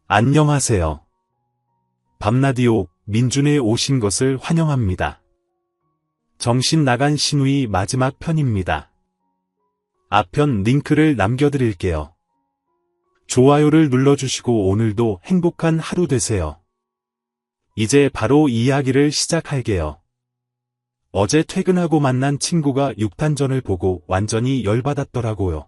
안녕하세요. 밤라디오 민준에 오신 것을 환영합니다. 정신 나간 신우이 마지막 편입니다. 앞편 링크를 남겨드릴게요. 좋아요를 눌러주시고 오늘도 행복한 하루 되세요. 이제 바로 이야기를 시작할게요. 어제 퇴근하고 만난 친구가 6탄전을 보고 완전히 열받았더라고요.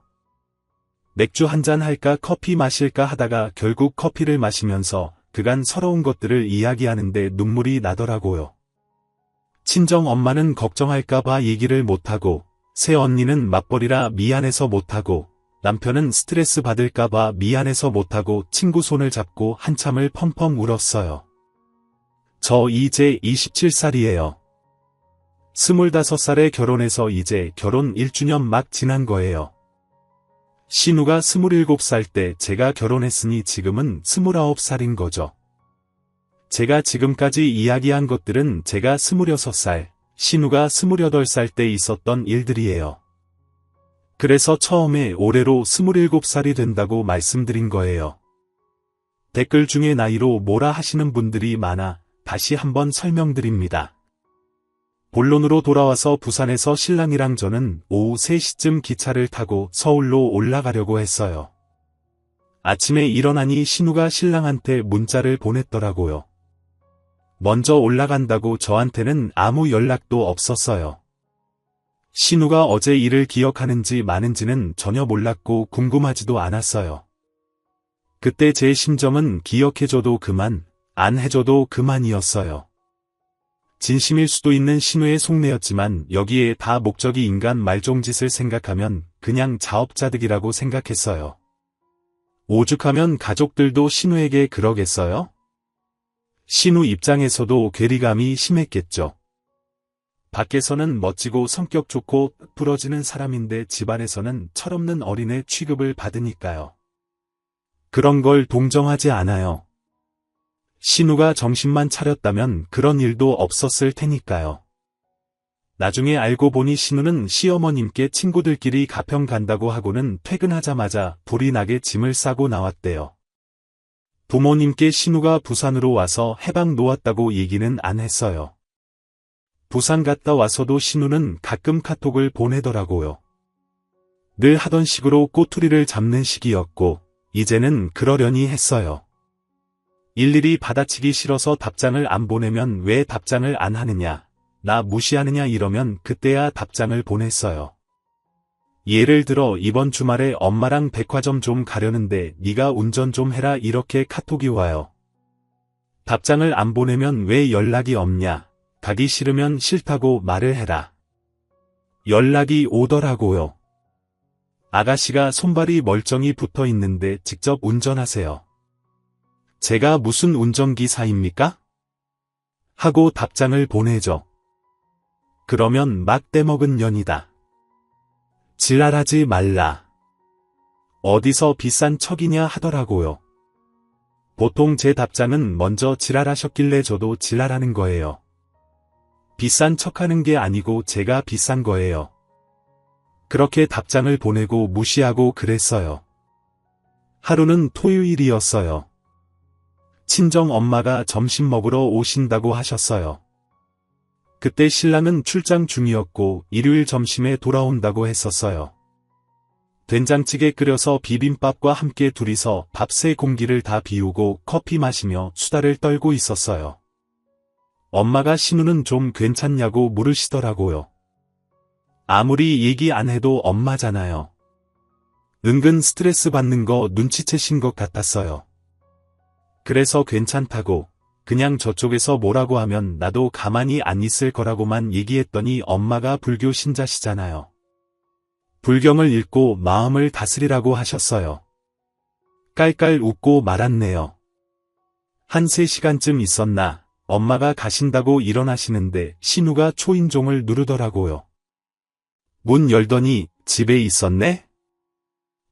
맥주 한잔 할까 커피 마실까 하다가 결국 커피를 마시면서 그간 서러운 것들을 이야기하는데 눈물이 나더라고요. 친정 엄마는 걱정할까봐 얘기를 못하고, 새언니는 맞벌이라 미안해서 못하고, 남편은 스트레스 받을까봐 미안해서 못하고 친구 손을 잡고 한참을 펑펑 울었어요. 저 이제 27살이에요. 25살에 결혼해서 이제 결혼 1주년 막 지난 거예요. 신우가 27살 때 제가 결혼했으니 지금은 29살인 거죠. 제가 지금까지 이야기한 것들은 제가 26살, 신우가 28살 때 있었던 일들이에요. 그래서 처음에 올해로 27살이 된다고 말씀드린 거예요. 댓글 중에 나이로 뭐라 하시는 분들이 많아 다시 한번 설명드립니다. 본론으로 돌아와서 부산에서 신랑이랑 저는 오후 3시쯤 기차를 타고 서울로 올라가려고 했어요. 아침에 일어나니 신우가 신랑한테 문자를 보냈더라고요. 먼저 올라간다고 저한테는 아무 연락도 없었어요. 신우가 어제 일을 기억하는지 마는지는 전혀 몰랐고 궁금하지도 않았어요. 그때 제 심정은 기억해줘도 그만, 안 해줘도 그만이었어요. 진심일 수도 있는 신우의 속내였지만 여기에 다 목적이 인간 말종짓을 생각하면 그냥 자업자득이라고 생각했어요. 오죽하면 가족들도 신우에게 그러겠어요? 신우 입장에서도 괴리감이 심했겠죠. 밖에서는 멋지고 성격 좋고 부러지는 사람인데 집안에서는 철없는 어린애 취급을 받으니까요. 그런 걸 동정하지 않아요. 신우가 정신만 차렸다면 그런 일도 없었을 테니까요. 나중에 알고 보니 신우는 시어머님께 친구들끼리 가평 간다고 하고는 퇴근하자마자 불이 나게 짐을 싸고 나왔대요. 부모님께 신우가 부산으로 와서 해방 놓았다고 얘기는 안 했어요. 부산 갔다 와서도 신우는 가끔 카톡을 보내더라고요. 늘 하던 식으로 꼬투리를 잡는 시기였고, 이제는 그러려니 했어요. 일일이 받아치기 싫어서 답장을 안 보내면 왜 답장을 안 하느냐, 나 무시하느냐 이러면 그때야 답장을 보냈어요. 예를 들어 이번 주말에 엄마랑 백화점 좀 가려는데 네가 운전 좀 해라 이렇게 카톡이 와요. 답장을 안 보내면 왜 연락이 없냐, 가기 싫으면 싫다고 말을 해라. 연락이 오더라고요. 아가씨가 손발이 멀쩡히 붙어 있는데 직접 운전하세요. 제가 무슨 운전기사입니까? 하고 답장을 보내죠. 그러면 막 떼먹은 년이다. 지랄하지 말라. 어디서 비싼 척이냐 하더라고요. 보통 제 답장은 먼저 지랄하셨길래 저도 지랄하는 거예요. 비싼 척하는 게 아니고 제가 비싼 거예요. 그렇게 답장을 보내고 무시하고 그랬어요. 하루는 토요일이었어요. 친정 엄마가 점심 먹으러 오신다고 하셨어요. 그때 신랑은 출장 중이었고 일요일 점심에 돌아온다고 했었어요. 된장찌개 끓여서 비빔밥과 함께 둘이서 밥 3공기를 다 비우고 커피 마시며 수다를 떨고 있었어요. 엄마가 신우는 좀 괜찮냐고 물으시더라고요. 아무리 얘기 안 해도 엄마잖아요. 은근 스트레스 받는 거 눈치채신 것 같았어요. 그래서 괜찮다고, 그냥 저쪽에서 뭐라고 하면 나도 가만히 안 있을 거라고만 얘기했더니 엄마가 불교 신자시잖아요. 불경을 읽고 마음을 다스리라고 하셨어요. 깔깔 웃고 말았네요. 한 3시간쯤 있었나, 엄마가 가신다고 일어나시는데 신우가 초인종을 누르더라고요. 문 열더니 집에 있었네?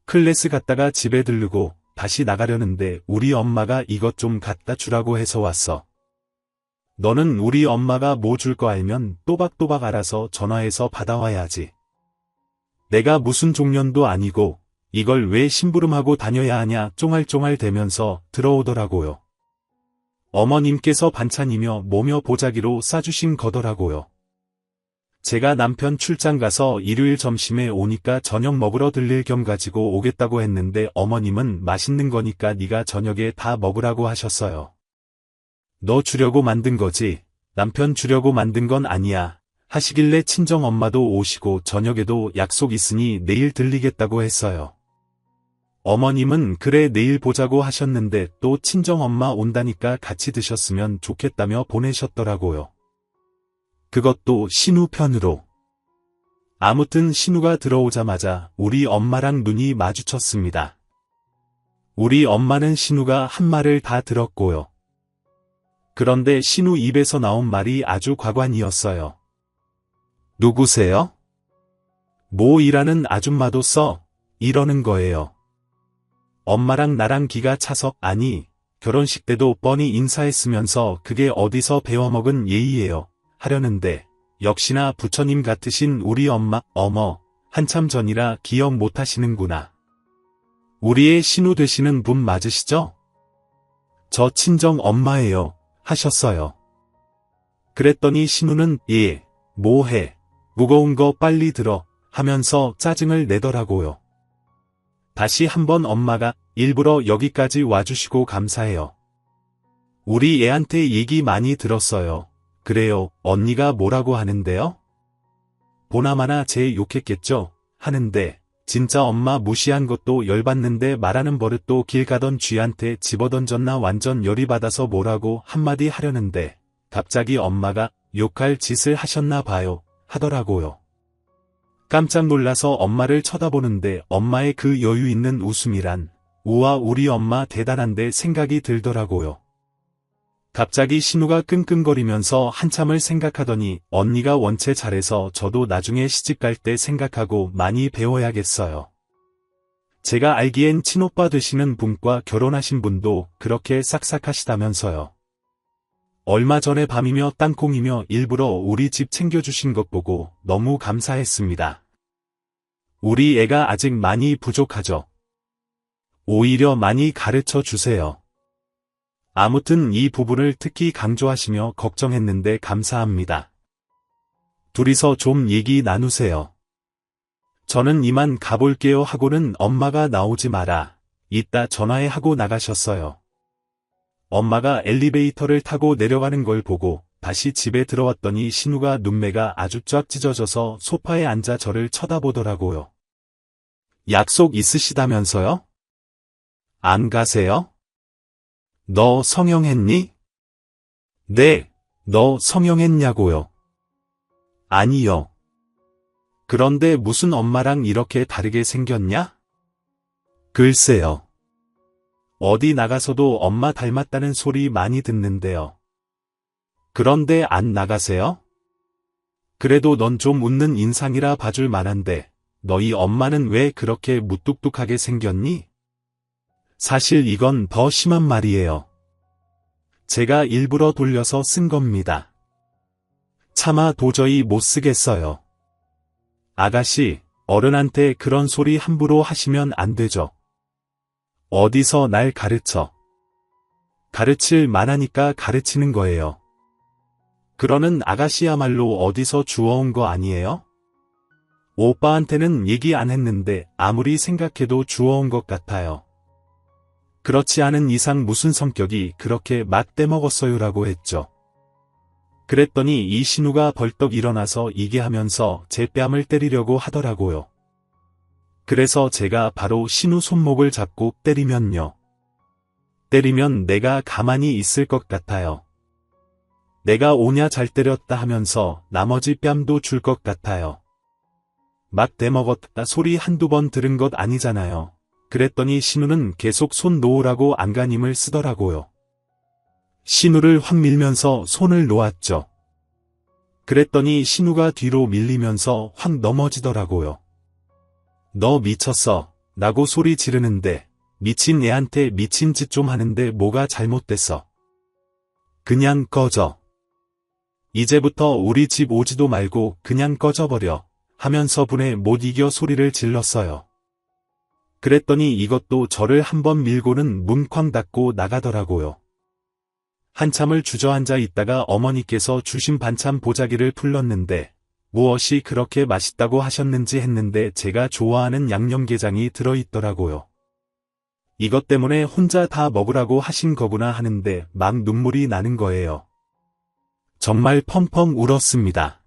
클래스 갔다가 집에 들르고 다시 나가려는데 우리 엄마가 이것 좀 갖다 주라고 해서 왔어. 너는 우리 엄마가 뭐 줄 거 알면 또박또박 알아서 전화해서 받아와야지. 내가 무슨 종년도 아니고 이걸 왜 심부름하고 다녀야 하냐 쫑알쫑알 대면서 들어오더라고요. 어머님께서 반찬이며 뭐며 보자기로 싸주신 거더라고요. 제가 남편 출장 가서 일요일 점심에 오니까 저녁 먹으러 들릴 겸 가지고 오겠다고 했는데 어머님은 맛있는 거니까 네가 저녁에 다 먹으라고 하셨어요. 너 주려고 만든 거지, 남편 주려고 만든 건 아니야 하시길래 친정엄마도 오시고 저녁에도 약속 있으니 내일 들리겠다고 했어요. 어머님은 그래 내일 보자고 하셨는데 또 친정엄마 온다니까 같이 드셨으면 좋겠다며 보내셨더라고요. 그것도 신우 편으로. 아무튼 신우가 들어오자마자 우리 엄마랑 눈이 마주쳤습니다. 우리 엄마는 신우가 한 말을 다 들었고요. 그런데 신우 입에서 나온 말이 아주 과관이었어요. 누구세요? 뭐 일하는 아줌마도 써? 이러는 거예요. 엄마랑 나랑 기가 차서 아니 결혼식 때도 뻔히 인사했으면서 그게 어디서 배워먹은 예의예요 하려는데 역시나 부처님 같으신 우리 엄마 어머 한참 전이라 기억 못하시는구나. 우리의 신우 되시는 분 맞으시죠? 저 친정 엄마예요 하셨어요. 그랬더니 신우는 예 뭐해 무거운 거 빨리 들어 하면서 짜증을 내더라고요. 다시 한번 엄마가 일부러 여기까지 와주시고 감사해요. 우리 애한테 얘기 많이 들었어요. 그래요, 언니가 뭐라고 하는데요? 보나마나 쟤 욕했겠죠? 하는데 진짜 엄마 무시한 것도 열받는데 말하는 버릇도 길 가던 쥐한테 집어던졌나 완전 열이 받아서 뭐라고 한마디 하려는데 갑자기 엄마가 욕할 짓을 하셨나 봐요 하더라고요. 깜짝 놀라서 엄마를 쳐다보는데 엄마의 그 여유 있는 웃음이란 우와 우리 엄마 대단한데 생각이 들더라고요. 갑자기 신우가 끙끙거리면서 한참을 생각하더니 언니가 원체 잘해서 저도 나중에 시집갈 때 생각하고 많이 배워야겠어요. 제가 알기엔 친오빠 되시는 분과 결혼하신 분도 그렇게 싹싹하시다면서요. 얼마 전에 밤이며 땅콩이며 일부러 우리 집 챙겨주신 것 보고 너무 감사했습니다. 우리 애가 아직 많이 부족하죠. 오히려 많이 가르쳐 주세요. 아무튼 이 부분을 특히 강조하시며 걱정했는데 감사합니다. 둘이서 좀 얘기 나누세요. 저는 이만 가볼게요 하고는 엄마가 나오지 마라. 이따 전화해 하고 나가셨어요. 엄마가 엘리베이터를 타고 내려가는 걸 보고 다시 집에 들어왔더니 신우가 눈매가 아주 쫙 찢어져서 소파에 앉아 저를 쳐다보더라고요. 약속 있으시다면서요? 안 가세요? 너 성형했니? 네, 너 성형했냐고요? 아니요. 그런데 무슨 엄마랑 이렇게 다르게 생겼냐? 글쎄요. 어디 나가서도 엄마 닮았다는 소리 많이 듣는데요. 그런데 안 나가세요? 그래도 넌 좀 웃는 인상이라 봐줄 만한데 너희 엄마는 왜 그렇게 무뚝뚝하게 생겼니? 사실 이건 더 심한 말이에요. 제가 일부러 돌려서 쓴 겁니다. 차마 도저히 못 쓰겠어요. 아가씨, 어른한테 그런 소리 함부로 하시면 안 되죠. 어디서 날 가르쳐. 가르칠 만하니까 가르치는 거예요. 그러는 아가씨야말로 어디서 주워온 거 아니에요? 오빠한테는 얘기 안 했는데 아무리 생각해도 주워온 것 같아요. 그렇지 않은 이상 무슨 성격이 그렇게 막 떼먹었어요라고 했죠. 그랬더니 이 신우가 벌떡 일어나서 이게 하면서 제 뺨을 때리려고 하더라고요. 그래서 제가 바로 신우 손목을 잡고 때리면요. 때리면 내가 가만히 있을 것 같아요. 내가 오냐 잘 때렸다 하면서 나머지 뺨도 줄 것 같아요. 막 대먹었다 소리 한두 번 들은 것 아니잖아요. 그랬더니 신우는 계속 손 놓으라고 안간힘을 쓰더라고요. 신우를 확 밀면서 손을 놓았죠. 그랬더니 신우가 뒤로 밀리면서 확 넘어지더라고요. 너 미쳤어? 라고 소리 지르는데 미친 애한테 미친 짓 좀 하는데 뭐가 잘못됐어? 그냥 꺼져. 이제부터 우리 집 오지도 말고 그냥 꺼져버려 하면서 분에 못 이겨 소리를 질렀어요. 그랬더니 이것도 저를 한번 밀고는 뭉쾅 닫고 나가더라고요. 한참을 주저앉아 있다가 어머니께서 주신 반찬 보자기를 풀렀는데 무엇이 그렇게 맛있다고 하셨는지 했는데 제가 좋아하는 양념게장이 들어있더라고요. 이것 때문에 혼자 다 먹으라고 하신 거구나 하는데 막 눈물이 나는 거예요. 정말 펑펑 울었습니다.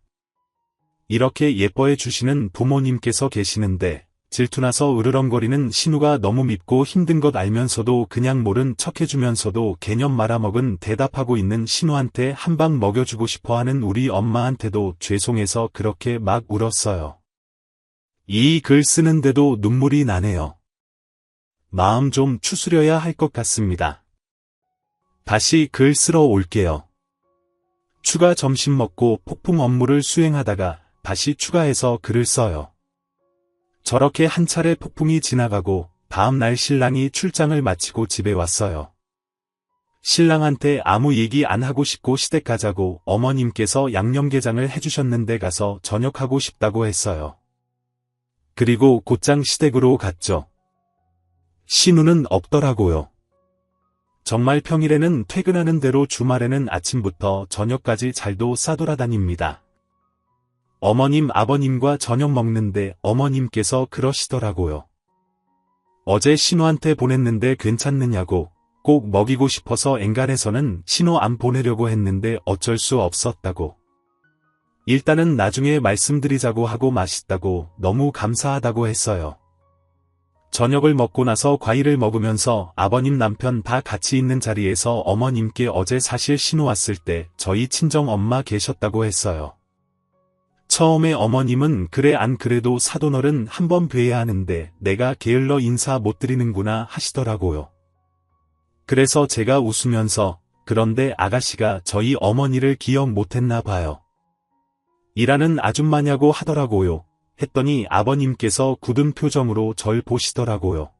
이렇게 예뻐해 주시는 부모님께서 계시는데 질투나서 으르렁거리는 신우가 너무 밉고 힘든 것 알면서도 그냥 모른 척해주면서도 개념 말아먹은 대답하고 있는 신우한테 한 방 먹여주고 싶어하는 우리 엄마한테도 죄송해서 그렇게 막 울었어요. 이 글 쓰는데도 눈물이 나네요. 마음 좀 추스려야 할 것 같습니다. 다시 글 쓰러 올게요. 추가 점심 먹고 폭풍 업무를 수행하다가 다시 추가해서 글을 써요. 저렇게 한 차례 폭풍이 지나가고 다음 날 신랑이 출장을 마치고 집에 왔어요. 신랑한테 아무 얘기 안 하고 싶고 시댁 가자고 어머님께서 양념게장을 해주셨는데 가서 저녁하고 싶다고 했어요. 그리고 곧장 시댁으로 갔죠. 신우는 없더라고요. 정말 평일에는 퇴근하는 대로 주말에는 아침부터 저녁까지 잘도 싸돌아다닙니다. 어머님 아버님과 저녁 먹는데 어머님께서 그러시더라고요. 어제 신우한테 보냈는데 괜찮느냐고 꼭 먹이고 싶어서 엔간해서는 신우 안 보내려고 했는데 어쩔 수 없었다고. 일단은 나중에 말씀드리자고 하고 맛있다고 너무 감사하다고 했어요. 저녁을 먹고 나서 과일을 먹으면서 아버님 남편 다 같이 있는 자리에서 어머님께 어제 사실 신우 왔을 때 저희 친정엄마 계셨다고 했어요. 처음에 어머님은 그래 안 그래도 사돈어른 한번 뵈야 하는데 내가 게을러 인사 못 드리는구나 하시더라고요. 그래서 제가 웃으면서 그런데 아가씨가 저희 어머니를 기억 못했나 봐요. 일하는 아줌마냐고 하더라고요. 했더니 아버님께서 굳은 표정으로 절 보시더라고요.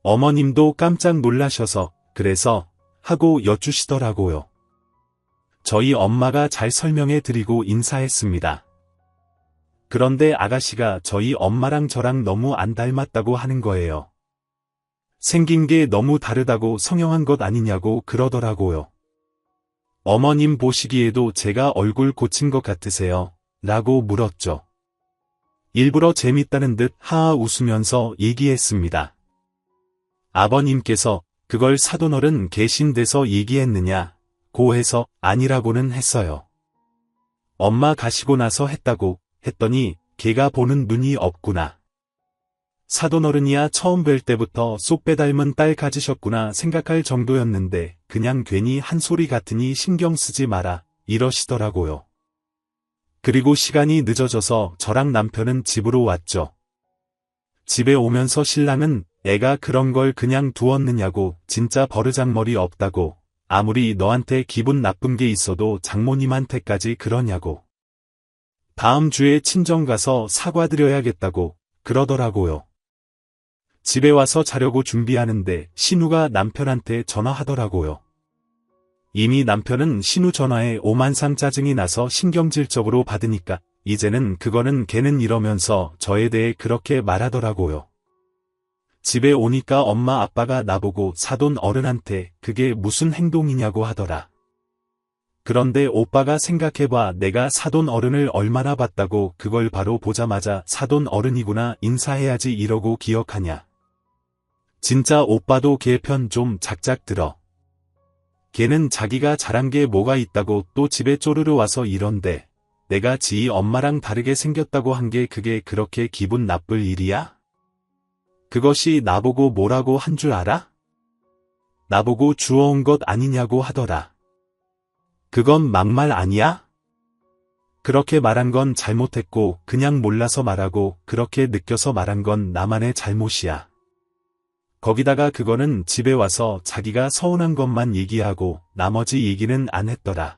어머님도 깜짝 놀라셔서 그래서 하고 여쭈시더라고요. 저희 엄마가 잘 설명해 드리고 인사했습니다. 그런데 아가씨가 저희 엄마랑 저랑 너무 안 닮았다고 하는 거예요. 생긴 게 너무 다르다고 성형한 것 아니냐고 그러더라고요. 어머님 보시기에도 제가 얼굴 고친 것 같으세요? 라고 물었죠. 일부러 재밌다는 듯 하하 웃으면서 얘기했습니다. 아버님께서 그걸 사돈어른 계신 데서 얘기했느냐? 고 해서 아니라고는 했어요. 엄마 가시고 나서 했다고 했더니 걔가 보는 눈이 없구나. 사돈어른이야 처음 뵐 때부터 쏙 빼닮은 딸 가지셨구나 생각할 정도였는데 그냥 괜히 한 소리 같으니 신경 쓰지 마라 이러시더라고요. 그리고 시간이 늦어져서 저랑 남편은 집으로 왔죠. 집에 오면서 신랑은 애가 그런 걸 그냥 두었느냐고 진짜 버르장머리 없다고 아무리 너한테 기분 나쁜 게 있어도 장모님한테까지 그러냐고. 다음 주에 친정 가서 사과드려야겠다고 그러더라고요. 집에 와서 자려고 준비하는데 신우가 남편한테 전화하더라고요. 이미 남편은 신우 전화에 오만상 짜증이 나서 신경질적으로 받으니까 이제는 그거는 걔는 이러면서 저에 대해 그렇게 말하더라고요. 집에 오니까 엄마 아빠가 나보고 사돈 어른한테 그게 무슨 행동이냐고 하더라. 그런데 오빠가 생각해봐 내가 사돈 어른을 얼마나 봤다고 그걸 바로 보자마자 사돈 어른이구나 인사해야지 이러고 기억하냐. 진짜 오빠도 걔 편 좀 작작 들어. 걔는 자기가 잘한 게 뭐가 있다고 또 집에 쪼르르 와서 이런데 내가 지희 엄마랑 다르게 생겼다고 한 게 그게 그렇게 기분 나쁠 일이야? 그것이 나보고 뭐라고 한 줄 알아? 나보고 주워온 것 아니냐고 하더라. 그건 막말 아니야? 그렇게 말한 건 잘못했고 그냥 몰라서 말하고 그렇게 느껴서 말한 건 나만의 잘못이야. 거기다가 그거는 집에 와서 자기가 서운한 것만 얘기하고 나머지 얘기는 안 했더라.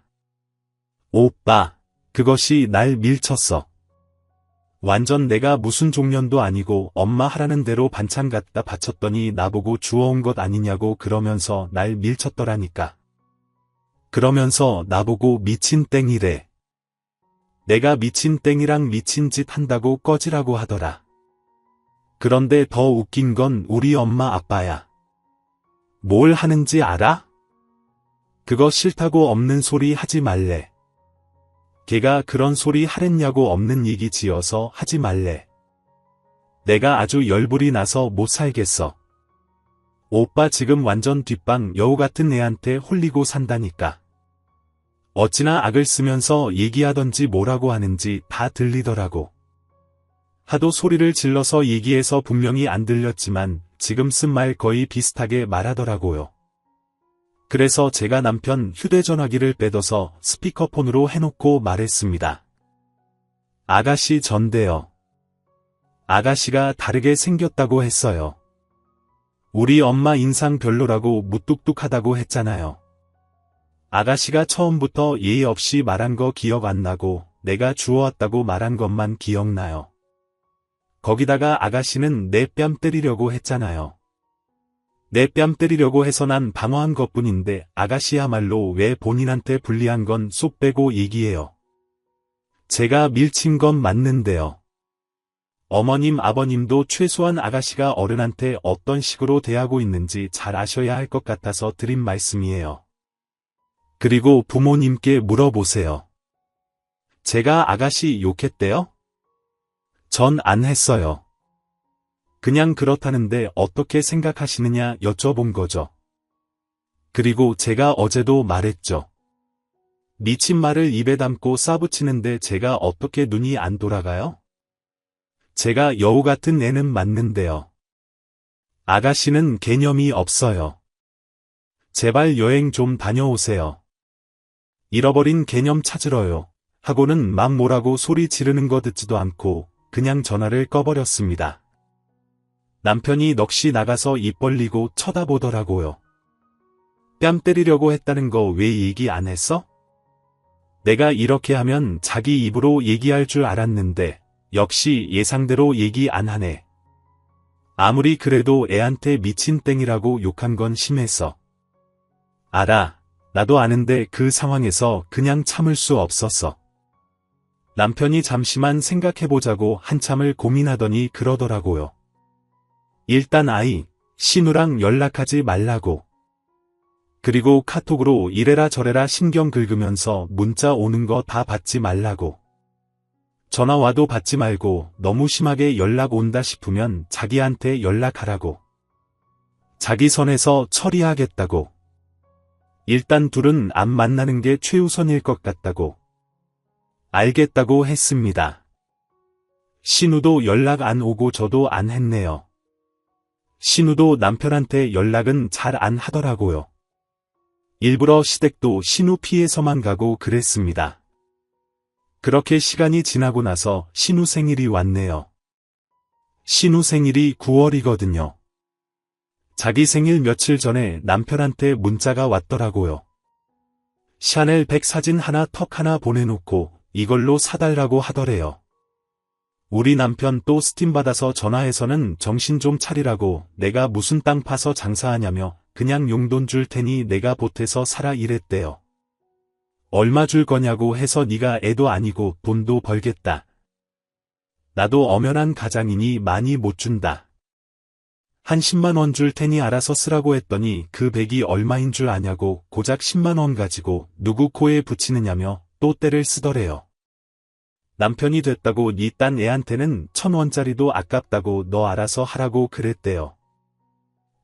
오빠, 그것이 날 밀쳤어. 완전 내가 무슨 종년도 아니고 엄마 하라는 대로 반찬 갖다 바쳤더니 나보고 주워온 것 아니냐고 그러면서 날 밀쳤더라니까. 그러면서 나보고 미친 땡이래. 내가 미친 땡이랑 미친 짓 한다고 꺼지라고 하더라. 그런데 더 웃긴 건 우리 엄마 아빠야. 뭘 하는지 알아? 그거 싫다고 없는 소리 하지 말래. 걔가 그런 소리 하랬냐고 없는 얘기 지어서 하지 말래. 내가 아주 열불이 나서 못 살겠어. 오빠 지금 완전 뒷방 여우 같은 애한테 홀리고 산다니까. 어찌나 악을 쓰면서 얘기하던지 뭐라고 하는지 다 들리더라고. 하도 소리를 질러서 얘기해서 분명히 안 들렸지만 지금 쓴 말 거의 비슷하게 말하더라고요. 그래서 제가 남편 휴대전화기를 빼둬서 스피커폰으로 해놓고 말했습니다. 아가씨 전데요. 아가씨가 다르게 생겼다고 했어요. 우리 엄마 인상 별로라고 무뚝뚝하다고 했잖아요. 아가씨가 처음부터 예의 없이 말한 거 기억 안 나고 내가 주워왔다고 말한 것만 기억나요. 거기다가 아가씨는 내 뺨 때리려고 했잖아요. 내 뺨 때리려고 해서 난 방어한 것뿐인데 아가씨야말로 왜 본인한테 불리한 건 쏙 빼고 얘기해요. 제가 밀친 건 맞는데요. 어머님 아버님도 최소한 아가씨가 어른한테 어떤 식으로 대하고 있는지 잘 아셔야 할 것 같아서 드린 말씀이에요. 그리고 부모님께 물어보세요. 제가 아가씨 욕했대요? 전 안 했어요. 그냥 그렇다는데 어떻게 생각하시느냐 여쭤본 거죠. 그리고 제가 어제도 말했죠. 미친 말을 입에 담고 싸붙이는데 제가 어떻게 눈이 안 돌아가요? 제가 여우 같은 애는 맞는데요. 아가씨는 개념이 없어요. 제발 여행 좀 다녀오세요. 잃어버린 개념 찾으러요. 하고는 막 뭐라고 소리 지르는 거 듣지도 않고 그냥 전화를 꺼버렸습니다. 남편이 넋이 나가서 입 벌리고 쳐다보더라고요. 뺨 때리려고 했다는 거 왜 얘기 안 했어? 내가 이렇게 하면 자기 입으로 얘기할 줄 알았는데 역시 예상대로 얘기 안 하네. 아무리 그래도 애한테 미친 땡이라고 욕한 건 심했어. 알아. 나도 아는데 그 상황에서 그냥 참을 수 없었어. 남편이 잠시만 생각해보자고 한참을 고민하더니 그러더라고요. 일단 신우랑 연락하지 말라고. 그리고 카톡으로 이래라 저래라 신경 긁으면서 문자 오는 거 다 받지 말라고. 전화 와도 받지 말고 너무 심하게 연락 온다 싶으면 자기한테 연락하라고. 자기 선에서 처리하겠다고. 일단 둘은 안 만나는 게 최우선일 것 같다고. 알겠다고 했습니다. 신우도 연락 안 오고 저도 안 했네요. 신우도 남편한테 연락은 잘 안 하더라고요. 일부러 시댁도 신우 피해서만 가고 그랬습니다. 그렇게 시간이 지나고 나서 신우 생일이 왔네요. 신우 생일이 9월이거든요. 자기 생일 며칠 전에 남편한테 문자가 왔더라고요. 샤넬 백 사진 하나 턱 하나 보내놓고 이걸로 사달라고 하더래요. 우리 남편 또 스팀 받아서 전화해서는 정신 좀 차리라고 내가 무슨 땅 파서 장사하냐며 그냥 용돈 줄 테니 내가 보태서 사라 이랬대요. 얼마 줄 거냐고 해서 네가 애도 아니고 돈도 벌겠다. 나도 엄연한 가장이니 많이 못 준다. 한 10만 원 줄 테니 알아서 쓰라고 했더니 그 백이 얼마인 줄 아냐고 고작 10만 원 가지고 누구 코에 붙이느냐며 또 떼를 쓰더래요. 남편이 됐다고 네 딴 애한테는 1,000원짜리도 아깝다고 너 알아서 하라고 그랬대요.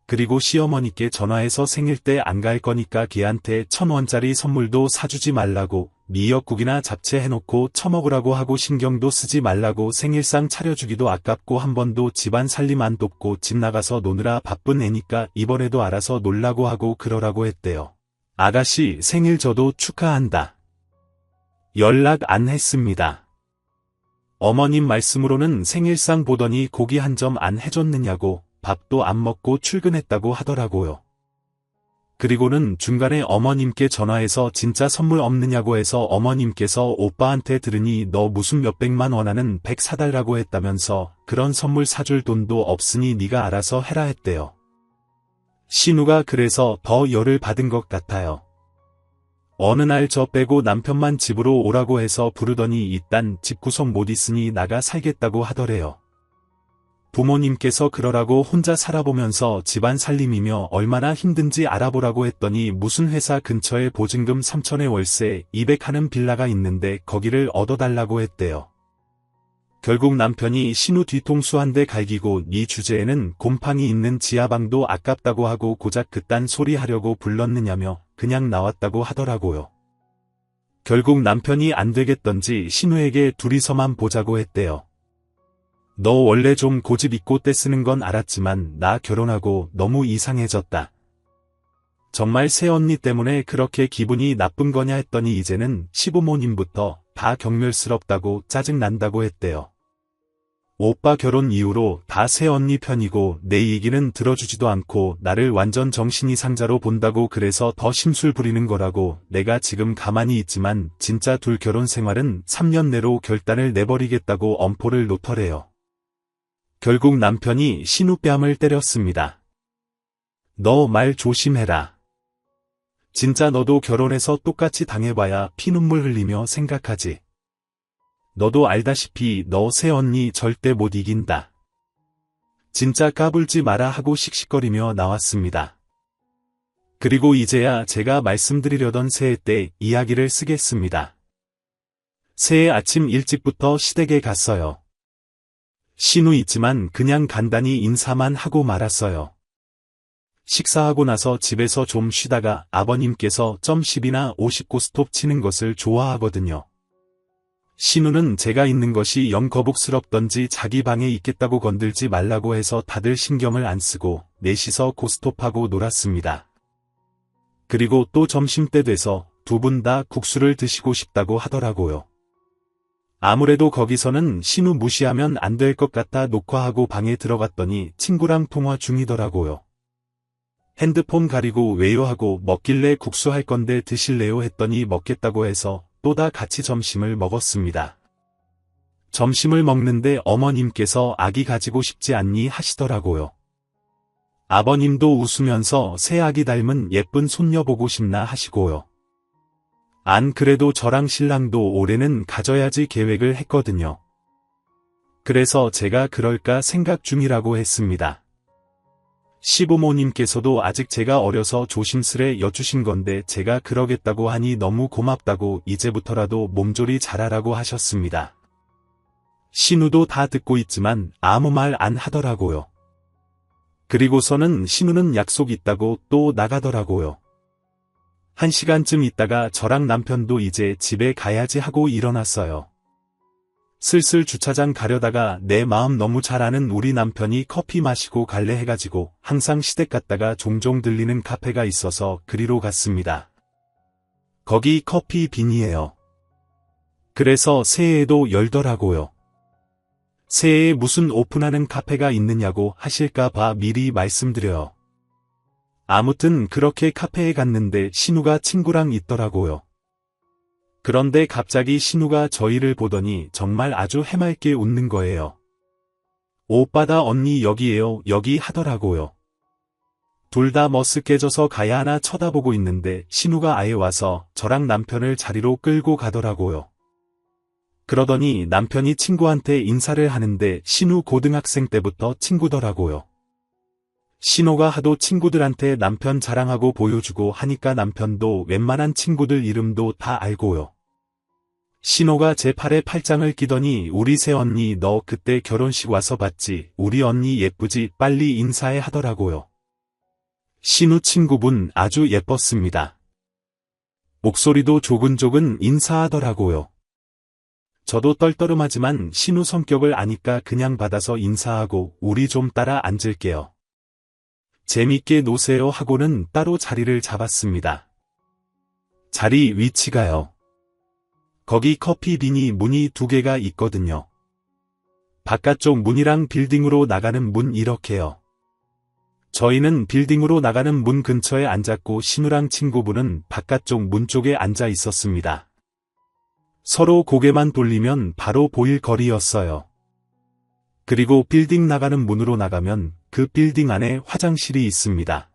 그리고 시어머니께 전화해서 생일 때 안 갈 거니까 걔한테 1,000원짜리 선물도 사주지 말라고 미역국이나 잡채 해놓고 처먹으라고 하고 신경도 쓰지 말라고 생일상 차려주기도 아깝고 한 번도 집안 살림 안 돕고 집 나가서 노느라 바쁜 애니까 이번에도 알아서 놀라고 하고 그러라고 했대요. 아가씨 생일 저도 축하한다. 연락 안 했습니다. 어머님 말씀으로는 생일상 보더니 고기 한 점 안 해줬느냐고 밥도 안 먹고 출근했다고 하더라고요. 그리고는 중간에 어머님께 전화해서 진짜 선물 없느냐고 해서 어머님께서 오빠한테 들으니 너 무슨 몇백만 원 하는 백 사달라고 했다면서 그런 선물 사줄 돈도 없으니 네가 알아서 해라 했대요. 신우가 그래서 더 열을 받은 것 같아요. 어느 날 저 빼고 남편만 집으로 오라고 해서 부르더니 일단 집구석 못 있으니 나가 살겠다고 하더래요. 부모님께서 그러라고 혼자 살아보면서 집안 살림이며 얼마나 힘든지 알아보라고 했더니 무슨 회사 근처에 보증금 3천에 월세 200 하는 빌라가 있는데 거기를 얻어달라고 했대요. 결국 남편이 신우 뒤통수 한 대 갈기고 네 주제에는 곰팡이 있는 지하방도 아깝다고 하고 고작 그딴 소리 하려고 불렀느냐며 그냥 나왔다고 하더라고요. 결국 남편이 안 되겠던지 신우에게 둘이서만 보자고 했대요. 너 원래 좀 고집 있고 떼쓰는 건 알았지만 나 결혼하고 너무 이상해졌다. 정말 새언니 때문에 그렇게 기분이 나쁜 거냐 했더니 이제는 시부모님부터 다 경멸스럽다고 짜증난다고 했대요. 오빠 결혼 이후로 다 새언니 편이고 내 얘기는 들어주지도 않고 나를 완전 정신이상자로 본다고 그래서 더 심술 부리는 거라고 내가 지금 가만히 있지만 진짜 둘 결혼 생활은 3년 내로 결단을 내버리겠다고 엄포를 놓더래요. 결국 남편이 신우 뺨을 때렸습니다. 너 말 조심해라. 진짜 너도 결혼해서 똑같이 당해봐야 피눈물 흘리며 생각하지. 너도 알다시피 너 새언니 절대 못 이긴다. 진짜 까불지 마라 하고 씩씩거리며 나왔습니다. 그리고 이제야 제가 말씀드리려던 새해 때 이야기를 쓰겠습니다. 새해 아침 일찍부터 시댁에 갔어요. 신우 있지만 그냥 간단히 인사만 하고 말았어요. 식사하고 나서 집에서 좀 쉬다가 아버님께서 점 10이나 50고스톱 치는 것을 좋아하거든요. 신우는 제가 있는 것이 영 거북스럽던지 자기 방에 있겠다고 건들지 말라고 해서 다들 신경을 안 쓰고 넷이서 고스톱하고 놀았습니다. 그리고 또 점심때 돼서 두 분 다 국수를 드시고 싶다고 하더라고요. 아무래도 거기서는 신우 무시하면 안 될 것 같아 녹화하고 방에 들어갔더니 친구랑 통화 중이더라고요. 핸드폰 가리고 왜요 하고 먹길래 국수 할 건데 드실래요 했더니 먹겠다고 해서 또 다 같이 점심을 먹었습니다. 점심을 먹는데 어머님께서 아기 가지고 싶지 않니 하시더라고요. 아버님도 웃으면서 새 아기 닮은 예쁜 손녀 보고 싶나 하시고요. 안 그래도 저랑 신랑도 올해는 가져야지 계획을 했거든요. 그래서 제가 그럴까 생각 중이라고 했습니다. 시부모님께서도 아직 제가 어려서 조심스레 여쭈신 건데 제가 그러겠다고 하니 너무 고맙다고 이제부터라도 몸조리 잘하라고 하셨습니다. 신우도 다 듣고 있지만 아무 말 안 하더라고요. 그리고서는 신우는 약속 있다고 또 나가더라고요. 1시간쯤 있다가 저랑 남편도 이제 집에 가야지 하고 일어났어요. 슬슬 주차장 가려다가 내 마음 너무 잘 아는 우리 남편이 커피 마시고 갈래 해가지고 항상 시댁 갔다가 종종 들리는 카페가 있어서 그리로 갔습니다. 거기 커피 빈이에요. 그래서 새해에도 열더라고요. 새해에 무슨 오픈하는 카페가 있느냐고 하실까봐 미리 말씀드려요. 아무튼 그렇게 카페에 갔는데 신우가 친구랑 있더라고요. 그런데 갑자기 신우가 저희를 보더니 정말 아주 해맑게 웃는 거예요. 오빠다 언니 여기에요 여기 하더라고요. 둘 다 머쓱해져서 가야 하나 쳐다보고 있는데 신우가 아예 와서 저랑 남편을 자리로 끌고 가더라고요. 그러더니 남편이 친구한테 인사를 하는데 신우 고등학생 때부터 친구더라고요. 신우가 하도 친구들한테 남편 자랑하고 보여주고 하니까 남편도 웬만한 친구들 이름도 다 알고요. 신우가 제 팔에 팔짱을 끼더니 우리 새언니 너 그때 결혼식 와서 봤지? 우리 언니 예쁘지? 빨리 인사해 하더라고요. 신우 친구분 아주 예뻤습니다. 목소리도 조근조근 인사하더라고요. 저도 떨떠름하지만 신우 성격을 아니까 그냥 받아서 인사하고 우리 좀 따라 앉을게요. 재밌게 노세요 하고는 따로 자리를 잡았습니다. 자리 위치가요. 거기 커피빈이 문이 2개가 있거든요. 바깥쪽 문이랑 빌딩으로 나가는 문 이렇게요. 저희는 빌딩으로 나가는 문 근처에 앉았고 신우랑 친구분은 바깥쪽 문 쪽에 앉아 있었습니다. 서로 고개만 돌리면 바로 보일 거리였어요. 그리고 빌딩 나가는 문으로 나가면 그 빌딩 안에 화장실이 있습니다.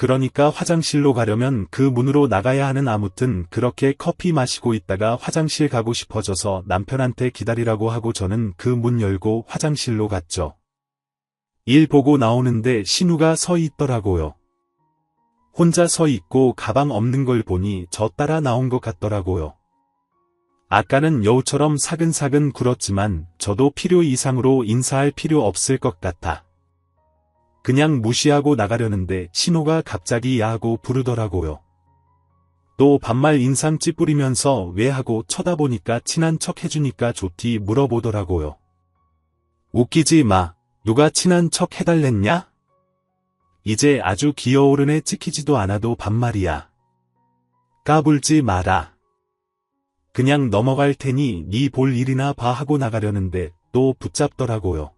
그러니까 화장실로 가려면 그 문으로 나가야 하는 아무튼 그렇게 커피 마시고 있다가 화장실 가고 싶어져서 남편한테 기다리라고 하고 저는 그 문 열고 화장실로 갔죠. 일 보고 나오는데 신우가 서 있더라고요. 혼자 서 있고 가방 없는 걸 보니 저 따라 나온 것 같더라고요. 아까는 여우처럼 사근사근 굴었지만 저도 필요 이상으로 인사할 필요 없을 것 같아. 그냥 무시하고 나가려는데 신우가 갑자기 야 하고 부르더라고요. 또 반말 인상 찌푸리면서 왜 하고 쳐다보니까 친한 척 해주니까 좋디 물어보더라고요. 웃기지 마. 누가 친한 척 해달랬냐? 이제 아주 기어오르네 찍히지도 않아도 반말이야. 까불지 마라. 그냥 넘어갈 테니 네 볼 일이나 봐 하고 나가려는데 또 붙잡더라고요.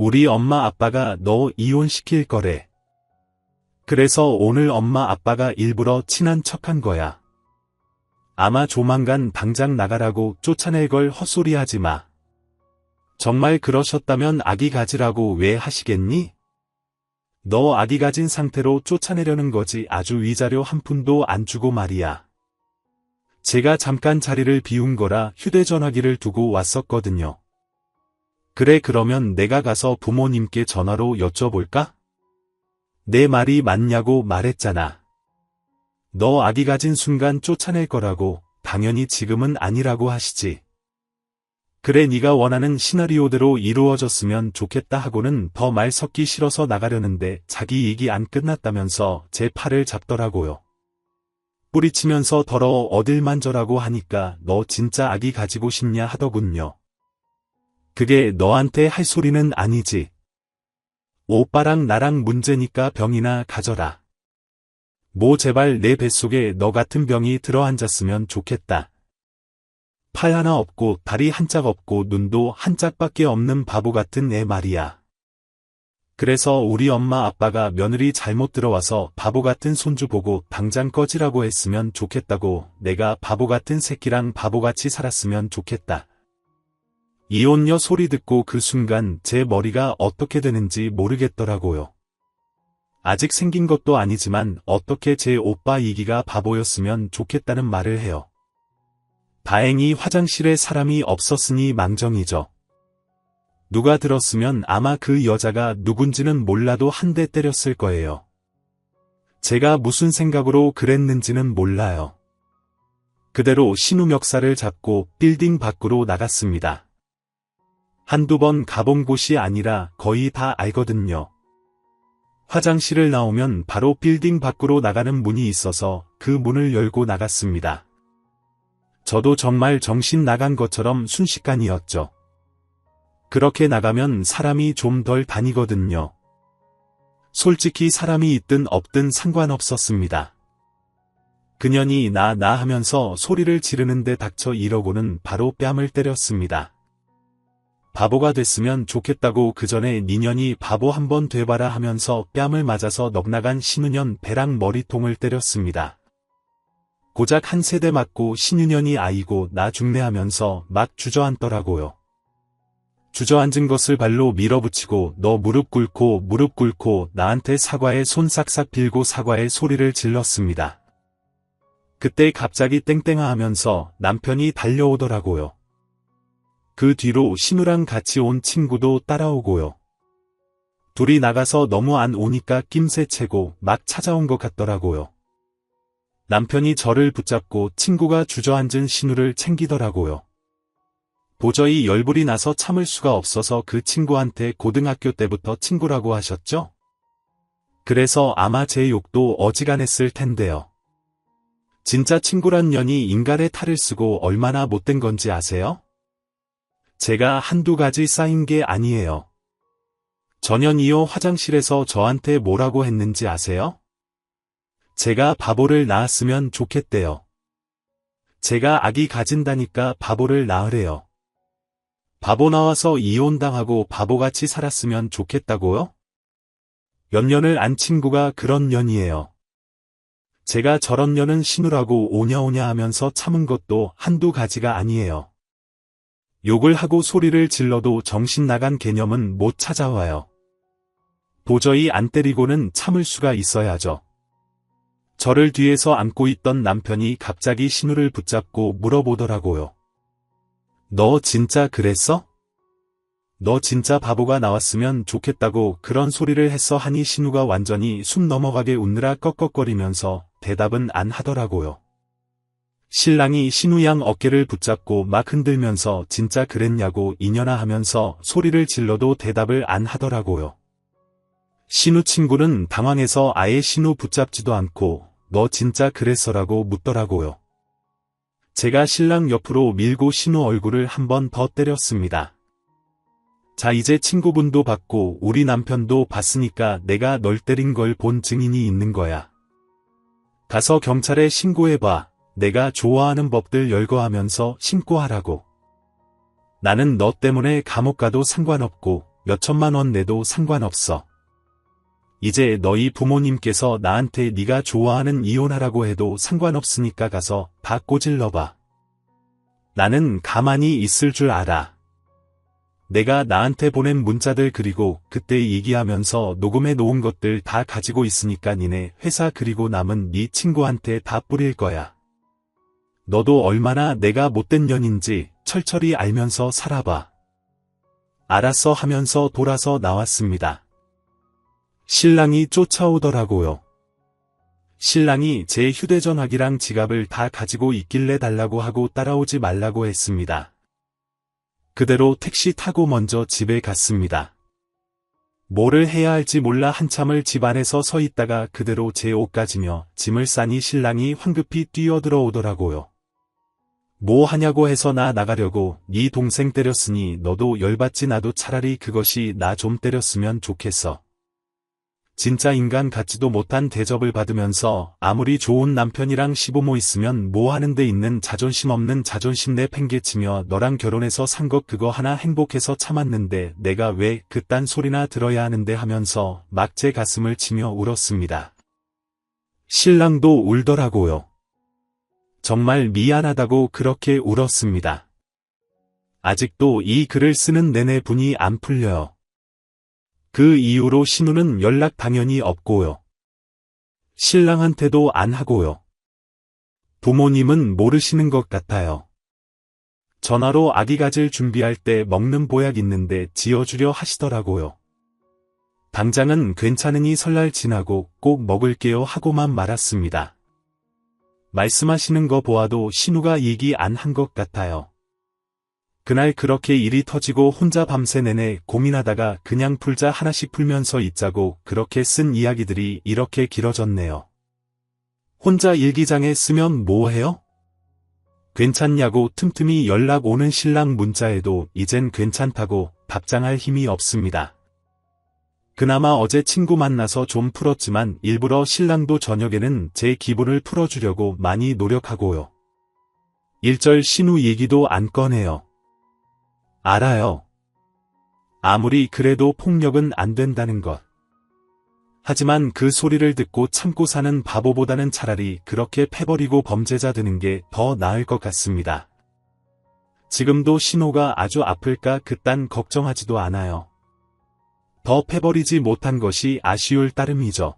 우리 엄마 아빠가 너 이혼시킬 거래. 그래서 오늘 엄마 아빠가 일부러 친한 척한 거야. 아마 조만간 당장 나가라고 쫓아낼 걸 헛소리하지 마. 정말 그러셨다면 아기 가지라고 왜 하시겠니? 너 아기 가진 상태로 쫓아내려는 거지 아주 위자료 한 푼도 안 주고 말이야. 제가 잠깐 자리를 비운 거라 휴대전화기를 두고 왔었거든요. 그래 그러면 내가 가서 부모님께 전화로 여쭤볼까? 내 말이 맞냐고 말했잖아. 너 아기 가진 순간 쫓아낼 거라고 당연히 지금은 아니라고 하시지. 그래 네가 원하는 시나리오대로 이루어졌으면 좋겠다 하고는 더 말 섞기 싫어서 나가려는데 자기 얘기 안 끝났다면서 제 팔을 잡더라고요. 뿌리치면서 더러워 어딜 만져라고 하니까 너 진짜 아기 가지고 싶냐 하더군요. 그게 너한테 할 소리는 아니지. 오빠랑 나랑 문제니까 병이나 가져라. 뭐 제발 내 뱃속에 너 같은 병이 들어앉았으면 좋겠다. 팔 하나 없고 다리 한 짝 없고 눈도 한 짝밖에 없는 바보 같은 애 말이야. 그래서 우리 엄마 아빠가 며느리 잘못 들어와서 바보 같은 손주 보고 당장 꺼지라고 했으면 좋겠다고 내가 바보 같은 새끼랑 바보같이 살았으면 좋겠다. 이혼녀 소리 듣고 그 순간 제 머리가 어떻게 되는지 모르겠더라고요. 아직 생긴 것도 아니지만 어떻게 제 오빠 이기가 바보였으면 좋겠다는 말을 해요. 다행히 화장실에 사람이 없었으니 망정이죠. 누가 들었으면 아마 그 여자가 누군지는 몰라도 한 대 때렸을 거예요. 제가 무슨 생각으로 그랬는지는 몰라요. 그대로 신우 멱살을 잡고 빌딩 밖으로 나갔습니다. 한두 번 가본 곳이 아니라 거의 다 알거든요. 화장실을 나오면 바로 빌딩 밖으로 나가는 문이 있어서 그 문을 열고 나갔습니다. 저도 정말 정신 나간 것처럼 순식간이었죠. 그렇게 나가면 사람이 좀 덜 다니거든요. 솔직히 사람이 있든 없든 상관없었습니다. 그년이 나 하면서 소리를 지르는데 닥쳐 이러고는 바로 뺨을 때렸습니다. 바보가 됐으면 좋겠다고 그 전에 니년이 바보 한번 돼봐라 하면서 뺨을 맞아서 넉나간 신우년 배랑 머리통을 때렸습니다. 고작 한 세대 맞고 신우년이 아이고 나 죽네 하면서 막 주저앉더라고요. 주저앉은 것을 발로 밀어붙이고 너 무릎 꿇고 나한테 사과에 손 싹싹 빌고 사과의 소리를 질렀습니다. 그때 갑자기 땡땡아 하면서 남편이 달려오더라고요. 그 뒤로 신우랑 같이 온 친구도 따라오고요. 둘이 나가서 너무 안 오니까 낌새 채고 막 찾아온 것 같더라고요. 남편이 저를 붙잡고 친구가 주저앉은 신우를 챙기더라고요. 도저히 열불이 나서 참을 수가 없어서 그 친구한테 고등학교 때부터 친구라고 하셨죠? 그래서 아마 제 욕도 어지간했을 텐데요. 진짜 친구란 년이 인간의 탈을 쓰고 얼마나 못된 건지 아세요? 제가 한두 가지 쌓인 게 아니에요. 전현이요 화장실에서 저한테 뭐라고 했는지 아세요? 제가 바보를 낳았으면 좋겠대요. 제가 아기 가진다니까 바보를 낳으래요. 바보 나와서 이혼당하고 바보같이 살았으면 좋겠다고요? 몇 년을 안 친구가 그런 년이에요. 제가 저런 년은 신우라고 오냐오냐 하면서 참은 것도 한두 가지가 아니에요. 욕을 하고 소리를 질러도 정신 나간 개념은 못 찾아와요. 도저히 안 때리고는 참을 수가 있어야죠. 저를 뒤에서 안고 있던 남편이 갑자기 신우를 붙잡고 물어보더라고요. 너 진짜 그랬어? 너 진짜 바보가 나왔으면 좋겠다고 그런 소리를 했어 하니 신우가 완전히 숨 넘어가게 웃느라 꺽꺽거리면서 대답은 안 하더라고요. 신랑이 신우 양 어깨를 붙잡고 막 흔들면서 진짜 그랬냐고 이년아 하면서 소리를 질러도 대답을 안 하더라고요. 신우 친구는 당황해서 아예 신우 붙잡지도 않고 너 진짜 그랬어라고 묻더라고요. 제가 신랑 옆으로 밀고 신우 얼굴을 한 번 더 때렸습니다. 자 이제 친구분도 봤고 우리 남편도 봤으니까 내가 널 때린 걸 본 증인이 있는 거야. 가서 경찰에 신고해봐. 내가 좋아하는 법들 열거하면서 신고하라고. 나는 너 때문에 감옥 가도 상관없고 몇천만 원 내도 상관없어. 이제 너희 부모님께서 나한테 네가 좋아하는 이혼하라고 해도 상관없으니까 가서 다 꼬질러봐. 나는 가만히 있을 줄 알아. 내가 나한테 보낸 문자들 그리고 그때 얘기하면서 녹음해 놓은 것들 다 가지고 있으니까 니네 회사 그리고 남은 네 친구한테 다 뿌릴 거야. 너도 얼마나 내가 못된 년인지 철철히 알면서 살아봐. 알았어 하면서 돌아서 나왔습니다. 신랑이 쫓아오더라고요. 신랑이 제 휴대전화기랑 지갑을 다 가지고 있길래 달라고 하고 따라오지 말라고 했습니다. 그대로 택시 타고 먼저 집에 갔습니다. 뭐를 해야 할지 몰라 한참을 집 안에서 서 있다가 그대로 제 옷 가지며 짐을 싸니 신랑이 황급히 뛰어들어오더라고요. 뭐 하냐고 해서 나 나가려고. 네 동생 때렸으니 너도 열받지. 나도 차라리 그것이 나 좀 때렸으면 좋겠어. 진짜 인간 같지도 못한 대접을 받으면서 아무리 좋은 남편이랑 시부모 있으면 뭐 하는 데 있는 자존심 없는 자존심 내팽개치며 너랑 결혼해서 산 것 그거 하나 행복해서 참았는데 내가 왜 그딴 소리나 들어야 하는데 하면서 막 제 가슴을 치며 울었습니다. 신랑도 울더라고요. 정말 미안하다고 그렇게 울었습니다. 아직도 이 글을 쓰는 내내 분이 안 풀려요. 그 이후로 신우는 연락 당연히 없고요. 신랑한테도 안 하고요. 부모님은 모르시는 것 같아요. 전화로 아기 가질 준비할 때 먹는 보약 있는데 지어주려 하시더라고요. 당장은 괜찮으니 설날 지나고 꼭 먹을게요 하고만 말았습니다. 말씀하시는 거 보아도 신우가 얘기 안 한 것 같아요. 그날 그렇게 일이 터지고 혼자 밤새 내내 고민하다가 그냥 풀자 하나씩 풀면서 있자고 그렇게 쓴 이야기들이 이렇게 길어졌네요. 혼자 일기장에 쓰면 뭐해요? 괜찮냐고 틈틈이 연락 오는 신랑 문자에도 이젠 괜찮다고 답장할 힘이 없습니다. 그나마 어제 친구 만나서 좀 풀었지만 일부러 신랑도 저녁에는 제 기분을 풀어주려고 많이 노력하고요. 일절 신우 얘기도 안 꺼내요. 알아요. 아무리 그래도 폭력은 안 된다는 것. 하지만 그 소리를 듣고 참고 사는 바보보다는 차라리 그렇게 패버리고 범죄자 되는 게 더 나을 것 같습니다. 지금도 신우가 아주 아플까 그딴 걱정하지도 않아요. 더 패버리지 못한 것이 아쉬울 따름이죠.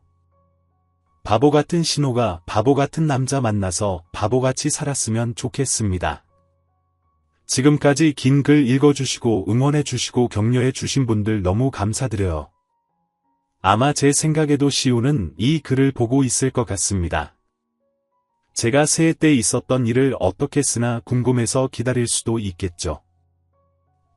바보 같은 신우가 바보 같은 남자 만나서 바보같이 살았으면 좋겠습니다. 지금까지 긴 글 읽어주시고 응원해주시고 격려해주신 분들 너무 감사드려요. 아마 제 생각에도 시우는 이 글을 보고 있을 것 같습니다. 제가 새해 때 있었던 일을 어떻게 쓰나 궁금해서 기다릴 수도 있겠죠.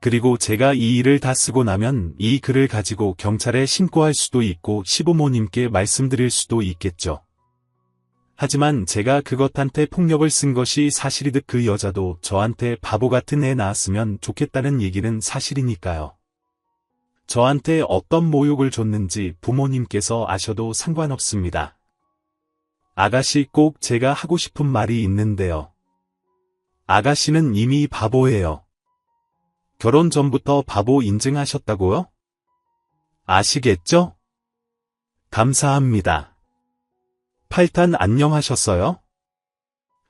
그리고 제가 이 일을 다 쓰고 나면 이 글을 가지고 경찰에 신고할 수도 있고 시부모님께 말씀드릴 수도 있겠죠. 하지만 제가 그것한테 폭력을 쓴 것이 사실이듯 그 여자도 저한테 바보 같은 애 낳았으면 좋겠다는 얘기는 사실이니까요. 저한테 어떤 모욕을 줬는지 부모님께서 아셔도 상관없습니다. 아가씨 꼭 제가 하고 싶은 말이 있는데요. 아가씨는 이미 바보예요. 결혼 전부터 바보 인증하셨다고요? 아시겠죠? 감사합니다. 8탄 안녕하셨어요?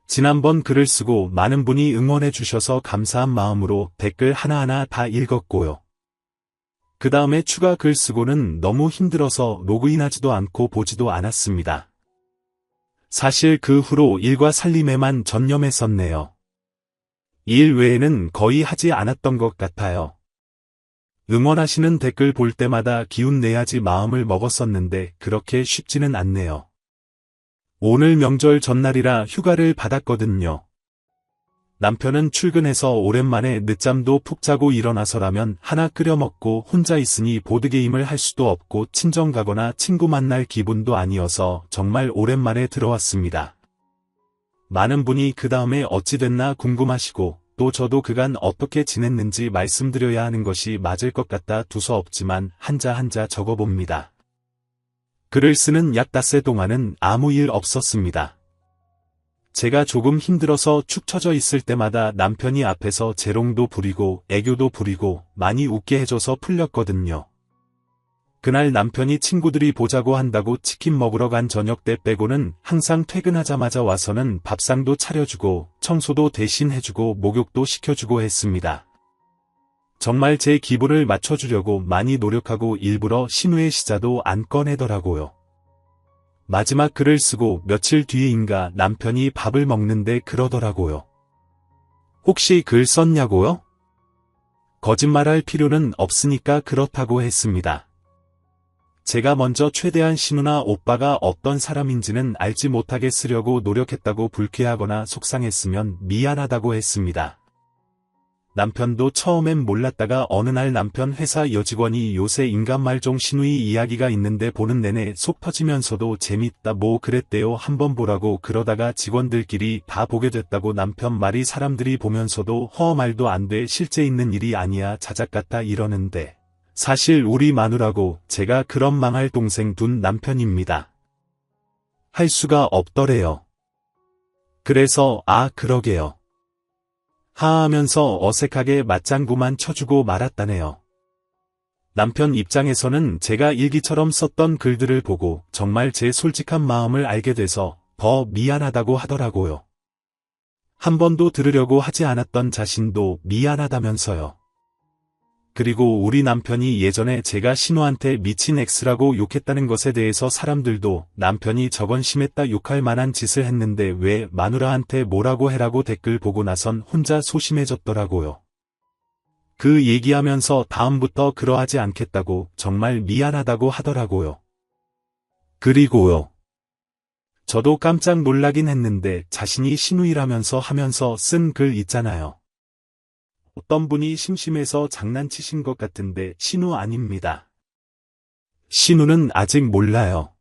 지난번 글을 쓰고 많은 분이 응원해 주셔서 감사한 마음으로 댓글 하나하나 다 읽었고요. 그 다음에 추가 글 쓰고는 너무 힘들어서 로그인하지도 않고 보지도 않았습니다. 사실 그 후로 일과 살림에만 전념했었네요. 일 외에는 거의 하지 않았던 것 같아요. 응원하시는 댓글 볼 때마다 기운 내야지 마음을 먹었었는데 그렇게 쉽지는 않네요. 오늘 명절 전날이라 휴가를 받았거든요. 남편은 출근해서 오랜만에 늦잠도 푹 자고 일어나서라면 하나 끓여 먹고 혼자 있으니 보드게임을 할 수도 없고 친정 가거나 친구 만날 기분도 아니어서 정말 오랜만에 들어왔습니다. 많은 분이 그 다음에 어찌 됐나 궁금하시고 또 저도 그간 어떻게 지냈는지 말씀드려야 하는 것이 맞을 것 같아 두서없지만 한자 한자 적어봅니다. 글을 쓰는 약 닷새 동안은 아무 일 없었습니다. 제가 조금 힘들어서 축 처져 있을 때마다 남편이 앞에서 재롱도 부리고 애교도 부리고 많이 웃게 해줘서 풀렸거든요. 그날 남편이 친구들이 보자고 한다고 치킨 먹으러 간 저녁 때 빼고는 항상 퇴근하자마자 와서는 밥상도 차려주고 청소도 대신 해주고 목욕도 시켜주고 했습니다. 정말 제 기분을 맞춰주려고 많이 노력하고 일부러 신우의 시자도 안 꺼내더라고요. 마지막 글을 쓰고 며칠 뒤에인가 남편이 밥을 먹는데 그러더라고요. 혹시 글 썼냐고요? 거짓말할 필요는 없으니까 그렇다고 했습니다. 제가 먼저 최대한 신우나 오빠가 어떤 사람인지는 알지 못하게 쓰려고 노력했다고 불쾌하거나 속상했으면 미안하다고 했습니다. 남편도 처음엔 몰랐다가 어느 날 남편 회사 여직원이 요새 인간말종 신우이 이야기가 있는데 보는 내내 속 터지면서도 재밌다 뭐 그랬대요 한번 보라고 그러다가 직원들끼리 다 보게 됐다고 남편 말이 사람들이 보면서도 말도 안 돼 실제 있는 일이 아니야 자작 같아 이러는데 사실 우리 마누라고 제가 그런 망할 동생 둔 남편입니다. 할 수가 없더래요. 그래서 그러게요. 하하면서 어색하게 맞장구만 쳐주고 말았다네요. 남편 입장에서는 제가 일기처럼 썼던 글들을 보고 정말 제 솔직한 마음을 알게 돼서 더 미안하다고 하더라고요. 한 번도 들으려고 하지 않았던 자신도 미안하다면서요. 그리고 우리 남편이 예전에 제가 신우한테 미친 X라고 욕했다는 것에 대해서 사람들도 남편이 저건 심했다 욕할 만한 짓을 했는데 왜 마누라한테 뭐라고 해라고 댓글 보고 나선 혼자 소심해졌더라고요. 그 얘기하면서 다음부터 그러하지 않겠다고 정말 미안하다고 하더라고요. 그리고요. 저도 깜짝 놀라긴 했는데 자신이 신우이라면서 하면서 쓴 글 있잖아요. 어떤 분이 심심해서 장난치신 것 같은데 신우 아닙니다. 신우는 아직 몰라요.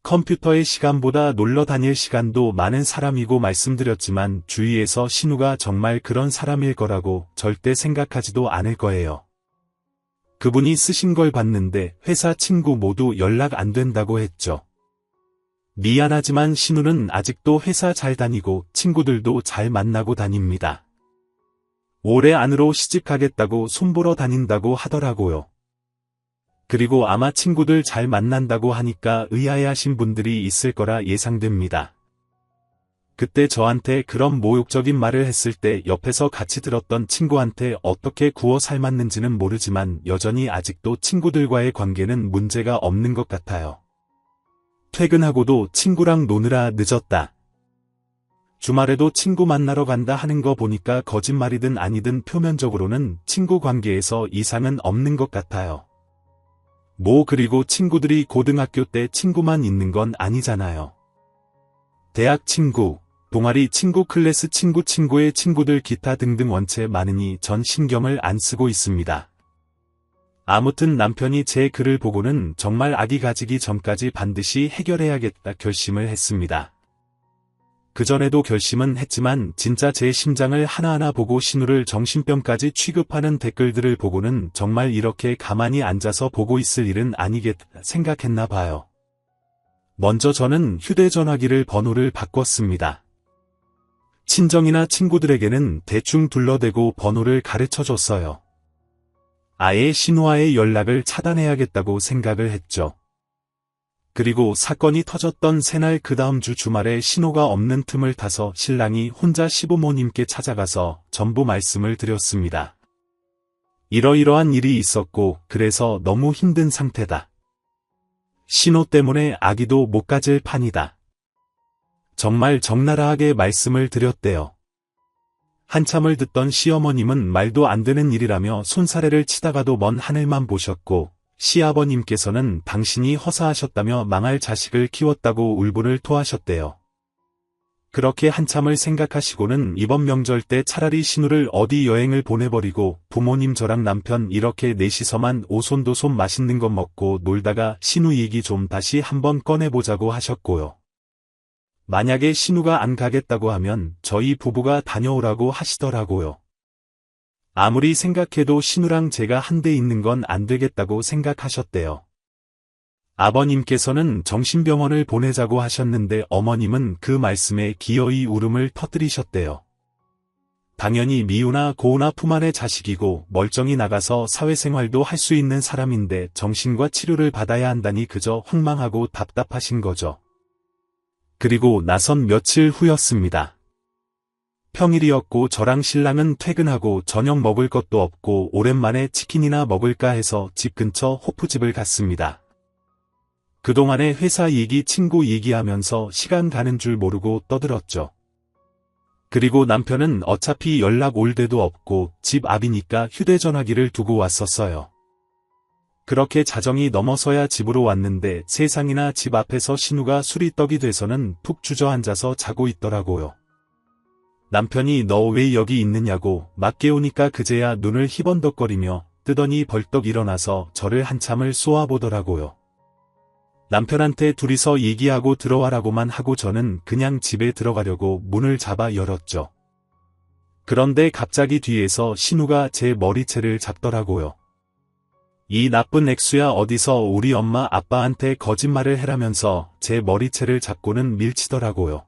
컴퓨터의 시간보다 놀러 다닐 시간도 많은 사람이고 말씀드렸지만 주위에서 신우가 정말 그런 사람일 거라고 절대 생각하지도 않을 거예요. 그분이 쓰신 걸 봤는데 회사 친구 모두 연락 안 된다고 했죠. 미안하지만 신우는 아직도 회사 잘 다니고 친구들도 잘 만나고 다닙니다. 올해 안으로 시집가겠다고 손보러 다닌다고 하더라고요. 그리고 아마 친구들 잘 만난다고 하니까 의아해하신 분들이 있을 거라 예상됩니다. 그때 저한테 그런 모욕적인 말을 했을 때 옆에서 같이 들었던 친구한테 어떻게 구워 삶았는지는 모르지만 여전히 아직도 친구들과의 관계는 문제가 없는 것 같아요. 퇴근하고도 친구랑 노느라 늦었다. 주말에도 친구 만나러 간다 하는 거 보니까 거짓말이든 아니든 표면적으로는 친구 관계에서 이상은 없는 것 같아요. 그리고 친구들이 고등학교 때 친구만 있는 건 아니잖아요. 대학 친구, 동아리 친구, 클래스 친구, 친구의 친구들 기타 등등 원체 많으니 전 신경을 안 쓰고 있습니다. 아무튼 남편이 제 글을 보고는 정말 아기 가지기 전까지 반드시 해결해야겠다 결심을 했습니다. 그전에도 결심은 했지만 진짜 제 심장을 하나하나 보고 신우를 정신병까지 취급하는 댓글들을 보고는 정말 이렇게 가만히 앉아서 보고 있을 일은 아니겠다 생각했나 봐요. 먼저 저는 휴대전화기를 번호를 바꿨습니다. 친정이나 친구들에게는 대충 둘러대고 번호를 가르쳐줬어요. 아예 신우와의 연락을 차단해야겠다고 생각을 했죠. 그리고 사건이 터졌던 새날 그 다음 주 주말에 신호가 없는 틈을 타서 신랑이 혼자 시부모님께 찾아가서 전부 말씀을 드렸습니다. 이러이러한 일이 있었고 그래서 너무 힘든 상태다. 신호 때문에 아기도 못 가질 판이다. 정말 적나라하게 말씀을 드렸대요. 한참을 듣던 시어머님은 말도 안 되는 일이라며 손사래를 치다가도 먼 하늘만 보셨고, 시아버님께서는 당신이 허사하셨다며 망할 자식을 키웠다고 울분을 토하셨대요. 그렇게 한참을 생각하시고는 이번 명절 때 차라리 신우를 어디 여행을 보내버리고 부모님 저랑 남편 이렇게 넷이서만 오손도손 맛있는 것 먹고 놀다가 신우 얘기 좀 다시 한번 꺼내보자고 하셨고요. 만약에 신우가 안 가겠다고 하면 저희 부부가 다녀오라고 하시더라고요. 아무리 생각해도 신우랑 제가 한데 있는 건 안 되겠다고 생각하셨대요. 아버님께서는 정신병원을 보내자고 하셨는데 어머님은 그 말씀에 기어이 울음을 터뜨리셨대요. 당연히 미우나 고우나 품 안의 자식이고 멀쩡히 나가서 사회생활도 할 수 있는 사람인데 정신과 치료를 받아야 한다니 그저 황망하고 답답하신 거죠. 그리고 나선 며칠 후였습니다. 평일이었고 저랑 신랑은 퇴근하고 저녁 먹을 것도 없고 오랜만에 치킨이나 먹을까 해서 집 근처 호프집을 갔습니다. 그동안의 회사 얘기 친구 얘기하면서 시간 가는 줄 모르고 떠들었죠. 그리고 남편은 어차피 연락 올 데도 없고 집 앞이니까 휴대전화기를 두고 왔었어요. 그렇게 자정이 넘어서야 집으로 왔는데 세상이나 집 앞에서 신우가 술이 떡이 돼서는 푹 주저앉아서 자고 있더라고요. 남편이 너 왜 여기 있느냐고 막 깨우니까 그제야 눈을 희번덕거리며 뜨더니 벌떡 일어나서 저를 한참을 쏘아보더라고요. 남편한테 둘이서 얘기하고 들어와라고만 하고 저는 그냥 집에 들어가려고 문을 잡아 열었죠. 그런데 갑자기 뒤에서 신우가 제 머리채를 잡더라고요. 이 나쁜 액수야 어디서 우리 엄마 아빠한테 거짓말을 해라면서 제 머리채를 잡고는 밀치더라고요.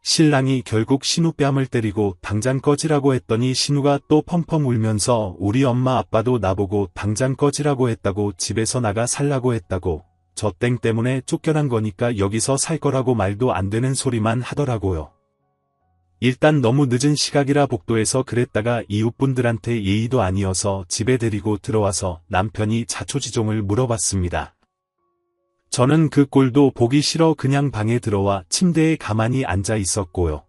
신랑이 결국 신우 뺨을 때리고 당장 꺼지라고 했더니 신우가 또 펑펑 울면서 우리 엄마 아빠도 나보고 당장 꺼지라고 했다고 집에서 나가 살라고 했다고 저 땡 때문에 쫓겨난 거니까 여기서 살 거라고 말도 안 되는 소리만 하더라고요. 일단 너무 늦은 시각이라 복도에서 그랬다가 이웃분들한테 예의도 아니어서 집에 데리고 들어와서 남편이 자초지종을 물어봤습니다. 저는 그 꼴도 보기 싫어 그냥 방에 들어와 침대에 가만히 앉아 있었고요.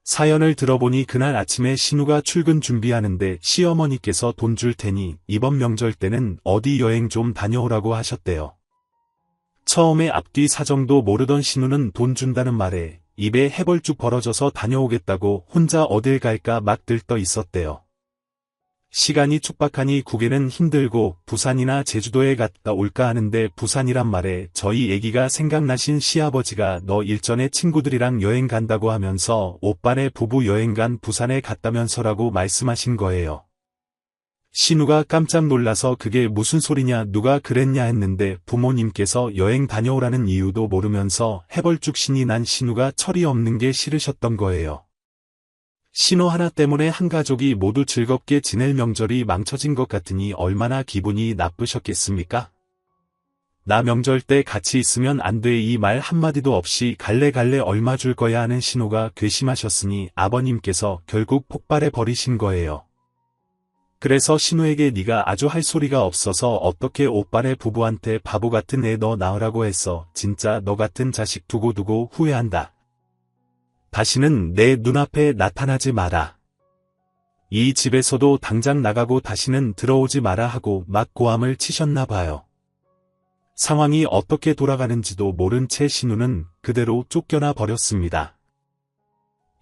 사연을 들어보니 그날 아침에 신우가 출근 준비하는데 시어머니께서 돈 줄 테니 이번 명절 때는 어디 여행 좀 다녀오라고 하셨대요. 처음에 앞뒤 사정도 모르던 신우는 돈 준다는 말에 입에 해벌쭉 벌어져서 다녀오겠다고 혼자 어딜 갈까 막 들떠 있었대요. 시간이 촉박하니 국에는 힘들고 부산이나 제주도에 갔다 올까 하는데 부산이란 말에 저희 애기가 생각나신 시아버지가 너 일전에 친구들이랑 여행 간다고 하면서 오빠네 부부 여행 간 부산에 갔다면서라고 말씀하신 거예요. 신우가 깜짝 놀라서 그게 무슨 소리냐 누가 그랬냐 했는데 부모님께서 여행 다녀오라는 이유도 모르면서 해벌쭉 신이 난 신우가 철이 없는 게 싫으셨던 거예요. 신호 하나 때문에 한 가족이 모두 즐겁게 지낼 명절이 망쳐진 것 같으니 얼마나 기분이 나쁘셨겠습니까? 나 명절 때 같이 있으면 안 돼 이 말 한마디도 없이 갈래갈래 얼마 줄 거야 하는 신호가 괘씸하셨으니 아버님께서 결국 폭발해 버리신 거예요. 그래서 신우에게 네가 아주 할 소리가 없어서 어떻게 오빠네 부부한테 바보 같은 애 너 낳으라고 했어. 진짜 너 같은 자식 두고두고 후회한다. 다시는 내 눈앞에 나타나지 마라. 이 집에서도 당장 나가고 다시는 들어오지 마라 하고 막 고함을 치셨나 봐요. 상황이 어떻게 돌아가는지도 모른 채 신우는 그대로 쫓겨나 버렸습니다.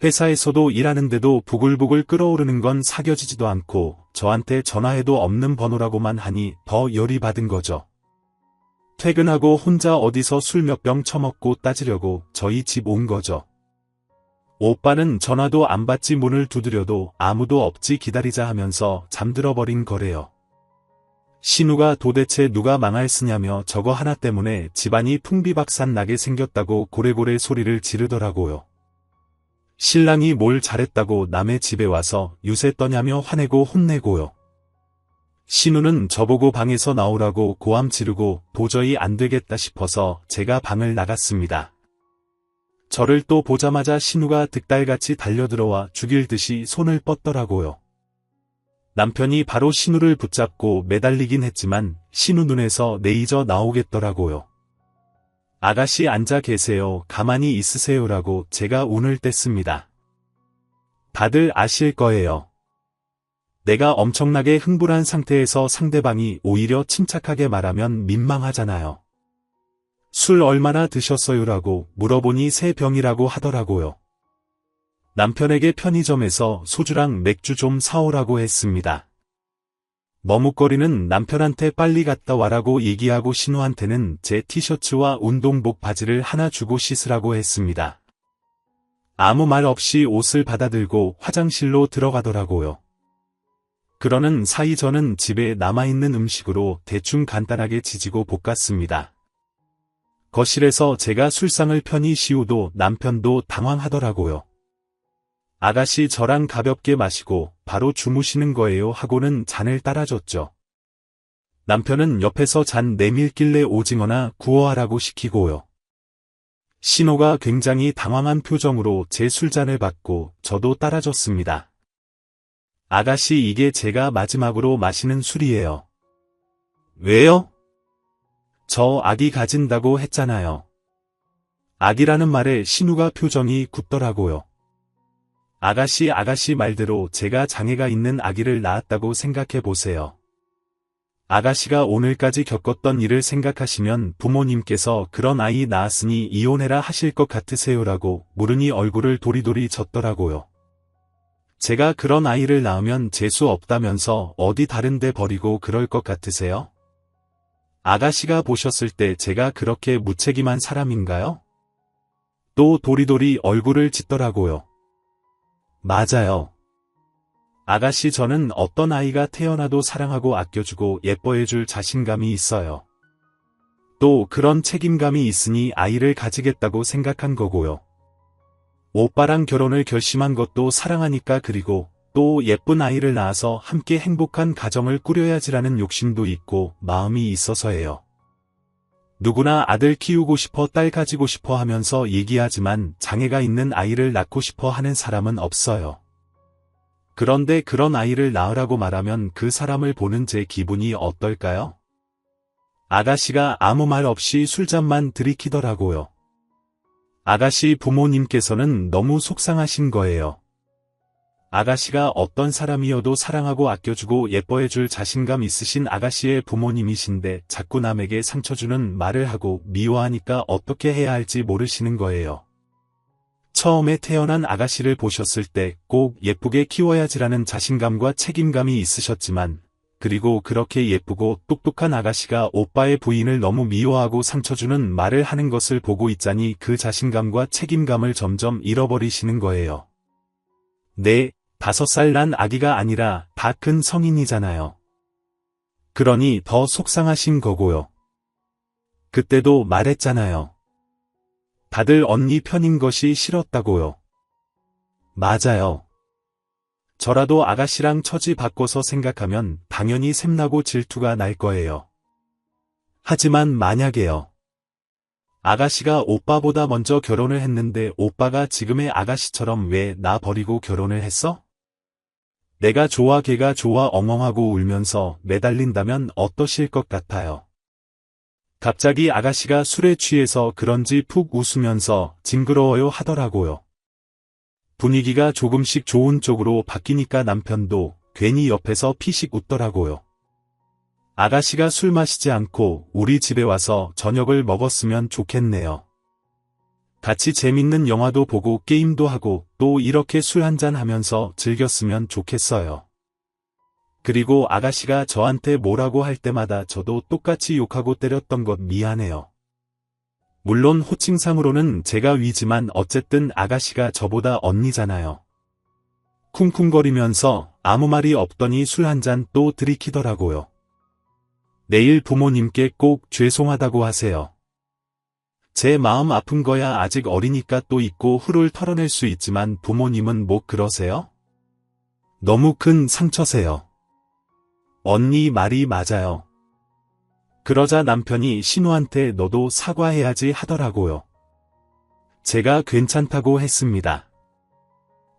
회사에서도 일하는데도 부글부글 끓어오르는 건 사겨지지도 않고 저한테 전화해도 없는 번호라고만 하니 더 열이 받은 거죠. 퇴근하고 혼자 어디서 술 몇 병 처먹고 따지려고 저희 집 온 거죠. 오빠는 전화도 안 받지 문을 두드려도 아무도 없지 기다리자 하면서 잠들어 버린 거래요. 신우가 도대체 누가 망할 쓰냐며 저거 하나 때문에 집안이 풍비박산 나게 생겼다고 고래고래 소리를 지르더라고요. 신랑이 뭘 잘했다고 남의 집에 와서 유세 떠냐며 화내고 혼내고요. 신우는 저보고 방에서 나오라고 고함 지르고 도저히 안 되겠다 싶어서 제가 방을 나갔습니다. 저를 또 보자마자 신우가 득달같이 달려들어와 죽일 듯이 손을 뻗더라고요. 남편이 바로 신우를 붙잡고 매달리긴 했지만 신우 눈에서 내이져 나오겠더라고요. 아가씨 앉아 계세요. 가만히 있으세요라고 제가 운을 뗐습니다. 다들 아실 거예요. 내가 엄청나게 흥분한 상태에서 상대방이 오히려 침착하게 말하면 민망하잖아요. 술 얼마나 드셨어요라고 물어보니 3병이라고 하더라고요. 남편에게 편의점에서 소주랑 맥주 좀 사오라고 했습니다. 머뭇거리는 남편한테 빨리 갔다 와라고 얘기하고 신우한테는 제 티셔츠와 운동복 바지를 하나 주고 씻으라고 했습니다. 아무 말 없이 옷을 받아들고 화장실로 들어가더라고요. 그러는 사이 저는 집에 남아있는 음식으로 대충 간단하게 지지고 볶았습니다. 거실에서 제가 술상을 편히 씌우도 남편도 당황하더라고요. 아가씨 저랑 가볍게 마시고 바로 주무시는 거예요 하고는 잔을 따라줬죠. 남편은 옆에서 잔 내밀길래 오징어나 구워하라고 시키고요. 신호가 굉장히 당황한 표정으로 제 술잔을 받고 저도 따라줬습니다. 아가씨 이게 제가 마지막으로 마시는 술이에요. 왜요? 저 아기 가진다고 했잖아요. 아기라는 말에 신우가 표정이 굳더라고요. 아가씨 말대로 제가 장애가 있는 아기를 낳았다고 생각해 보세요. 아가씨가 오늘까지 겪었던 일을 생각하시면 부모님께서 그런 아이 낳았으니 이혼해라 하실 것 같으세요라고 물으니 얼굴을 도리도리 젓더라고요. 제가 그런 아이를 낳으면 재수 없다면서 어디 다른 데 버리고 그럴 것 같으세요? 아가씨가 보셨을 때 제가 그렇게 무책임한 사람인가요? 또 도리도리 얼굴을 짓더라고요. 맞아요. 아가씨 저는 어떤 아이가 태어나도 사랑하고 아껴주고 예뻐해줄 자신감이 있어요. 또 그런 책임감이 있으니 아이를 가지겠다고 생각한 거고요. 오빠랑 결혼을 결심한 것도 사랑하니까 그리고 또 예쁜 아이를 낳아서 함께 행복한 가정을 꾸려야지라는 욕심도 있고 마음이 있어서예요. 누구나 아들 키우고 싶어 딸 가지고 싶어 하면서 얘기하지만 장애가 있는 아이를 낳고 싶어 하는 사람은 없어요. 그런데 그런 아이를 낳으라고 말하면 그 사람을 보는 제 기분이 어떨까요? 아가씨가 아무 말 없이 술잔만 들이키더라고요. 아가씨 부모님께서는 너무 속상하신 거예요. 아가씨가 어떤 사람이어도 사랑하고 아껴주고 예뻐해줄 자신감 있으신 아가씨의 부모님이신데 자꾸 남에게 상처 주는 말을 하고 미워하니까 어떻게 해야 할지 모르시는 거예요. 처음에 태어난 아가씨를 보셨을 때 꼭 예쁘게 키워야지라는 자신감과 책임감이 있으셨지만 그리고 그렇게 예쁘고 똑똑한 아가씨가 오빠의 부인을 너무 미워하고 상처 주는 말을 하는 것을 보고 있자니 그 자신감과 책임감을 점점 잃어버리시는 거예요. 네, 5살 난 아기가 아니라 다 큰 성인이잖아요. 그러니 더 속상하신 거고요. 그때도 말했잖아요. 다들 언니 편인 것이 싫었다고요. 맞아요. 저라도 아가씨랑 처지 바꿔서 생각하면 당연히 샘나고 질투가 날 거예요. 하지만 만약에요. 아가씨가 오빠보다 먼저 결혼을 했는데 오빠가 지금의 아가씨처럼 왜 나 버리고 결혼을 했어? 내가 좋아 걔가 좋아 엉엉하고 울면서 매달린다면 어떠실 것 같아요? 갑자기 아가씨가 술에 취해서 그런지 푹 웃으면서 징그러워요 하더라고요. 분위기가 조금씩 좋은 쪽으로 바뀌니까 남편도 괜히 옆에서 피식 웃더라고요. 아가씨가 술 마시지 않고 우리 집에 와서 저녁을 먹었으면 좋겠네요. 같이 재밌는 영화도 보고 게임도 하고 또 이렇게 술 한잔 하면서 즐겼으면 좋겠어요. 그리고 아가씨가 저한테 뭐라고 할 때마다 저도 똑같이 욕하고 때렸던 것 미안해요. 물론 호칭상으로는 제가 위지만 어쨌든 아가씨가 저보다 언니잖아요. 쿵쿵거리면서 아무 말이 없더니 술 한잔 또 들이키더라고요. 내일 부모님께 꼭 죄송하다고 하세요. 제 마음 아픈 거야 아직 어리니까 또 있고 훌훌 털어낼 수 있지만 부모님은 뭐 그러세요? 너무 큰 상처세요. 언니 말이 맞아요. 그러자 남편이 신우한테 너도 사과해야지 하더라고요. 제가 괜찮다고 했습니다.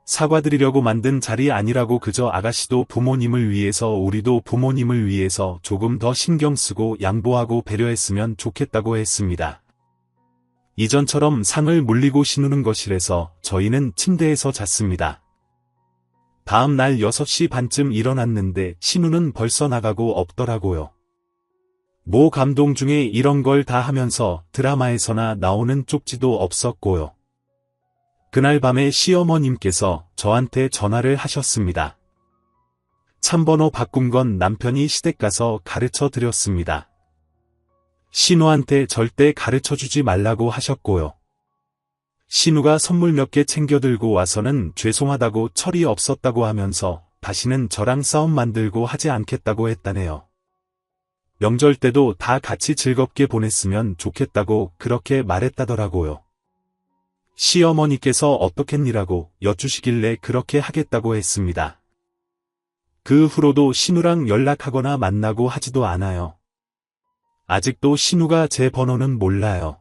사과드리려고 만든 자리 아니라고 그저 아가씨도 부모님을 위해서 우리도 부모님을 위해서 조금 더 신경 쓰고 양보하고 배려했으면 좋겠다고 했습니다. 이전처럼 상을 물리고 신우는 거실에서 저희는 침대에서 잤습니다. 다음 날 6시 반쯤 일어났는데 신우는 벌써 나가고 없더라고요. 모 감동 중에 이런 걸 다 하면서 드라마에서나 나오는 쪽지도 없었고요. 그날 밤에 시어머님께서 저한테 전화를 하셨습니다. 참번호 바꾼 건 남편이 시댁 가서 가르쳐 드렸습니다. 신우한테 절대 가르쳐 주지 말라고 하셨고요. 신우가 선물 몇 개 챙겨 들고 와서는 죄송하다고 철이 없었다고 하면서 다시는 저랑 싸움 만들고 하지 않겠다고 했다네요. 명절 때도 다 같이 즐겁게 보냈으면 좋겠다고 그렇게 말했다더라고요. 시어머니께서 어떻겠니라고 여쭈시길래 그렇게 하겠다고 했습니다. 그 후로도 신우랑 연락하거나 만나고 하지도 않아요. 아직도 신우가 제 번호는 몰라요.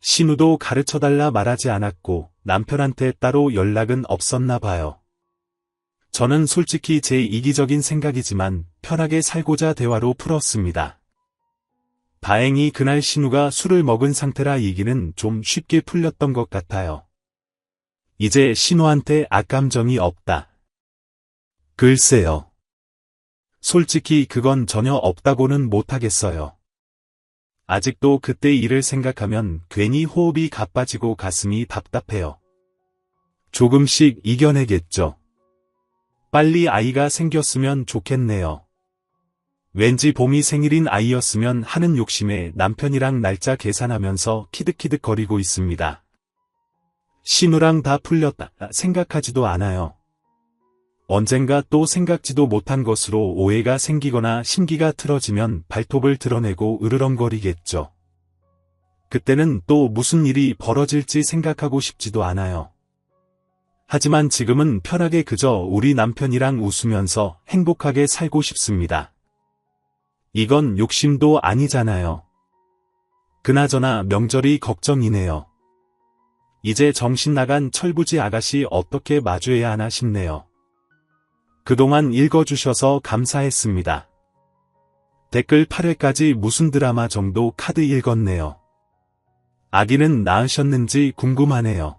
신우도 가르쳐달라 말하지 않았고 남편한테 따로 연락은 없었나 봐요. 저는 솔직히 제 이기적인 생각이지만 편하게 살고자 대화로 풀었습니다. 다행히 그날 신우가 술을 먹은 상태라 얘기는 좀 쉽게 풀렸던 것 같아요. 이제 신우한테 악감정이 없다. 글쎄요. 솔직히 그건 전혀 없다고는 못하겠어요. 아직도 그때 일을 생각하면 괜히 호흡이 가빠지고 가슴이 답답해요. 조금씩 이겨내겠죠. 빨리 아이가 생겼으면 좋겠네요. 왠지 봄이 생일인 아이였으면 하는 욕심에 남편이랑 날짜 계산하면서 키득키득거리고 있습니다. 신우랑 다 풀렸다 생각하지도 않아요. 언젠가 또 생각지도 못한 것으로 오해가 생기거나 심기가 틀어지면 발톱을 드러내고 으르렁거리겠죠. 그때는 또 무슨 일이 벌어질지 생각하고 싶지도 않아요. 하지만 지금은 편하게 그저 우리 남편이랑 웃으면서 행복하게 살고 싶습니다. 이건 욕심도 아니잖아요. 그나저나 명절이 걱정이네요. 이제 정신 나간 철부지 아가씨 어떻게 마주해야 하나 싶네요. 그동안 읽어주셔서 감사했습니다. 댓글 8회까지 무슨 드라마 정도 카드 읽었네요. 아기는 낳으셨는지 궁금하네요.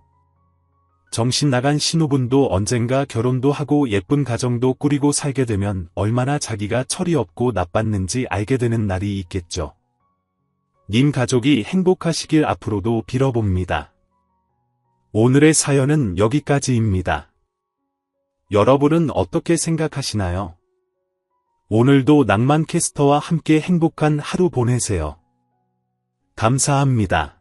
정신 나간 신우분도 언젠가 결혼도 하고 예쁜 가정도 꾸리고 살게 되면 얼마나 자기가 철이 없고 나빴는지 알게 되는 날이 있겠죠. 님 가족이 행복하시길 앞으로도 빌어봅니다. 오늘의 사연은 여기까지입니다. 여러분은 어떻게 생각하시나요? 오늘도 낭만캐스터와 함께 행복한 하루 보내세요. 감사합니다.